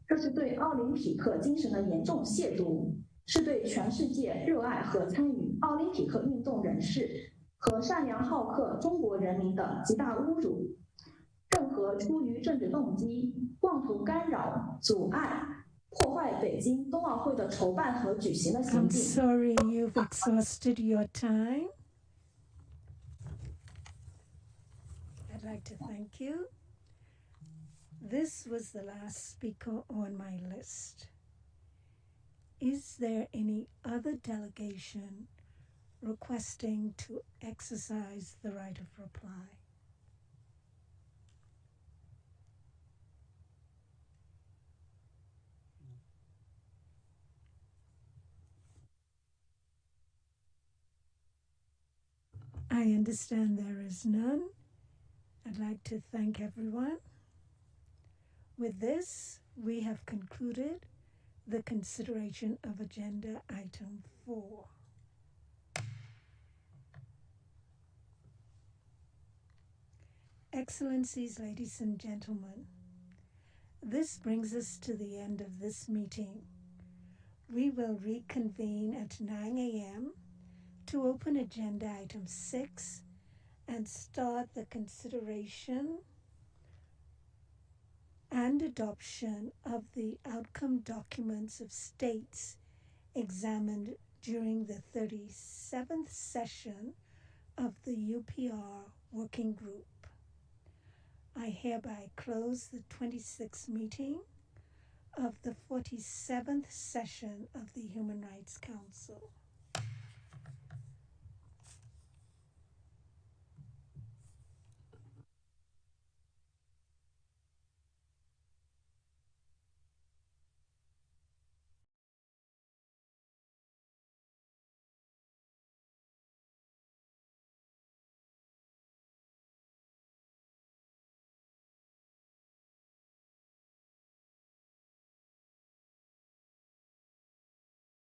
这是对奥林匹克精神的严重亵渎，是对全世界热爱和参与奥林匹克运动人士和善良好客中国人民的极大侮辱。任何出于政治动机，妄图干扰、阻碍、破坏北京冬奥会的筹办和举行的行径。I'm sorry, you've exhausted your time. I'd like to thank you. This was the last speaker on my list. Is there any other delegation requesting to exercise the right of reply? I understand there is none. I'd like to thank everyone. With this, we have concluded the consideration of Agenda Item 4. Excellencies, ladies and gentlemen, this brings us to the end of this meeting. We will reconvene at 9 a.m. to open Agenda Item 6 and start the consideration and adoption of the outcome documents of states examined during the 37th session of the UPR Working Group. I hereby close the 26th meeting of the 47th session of the Human Rights Council.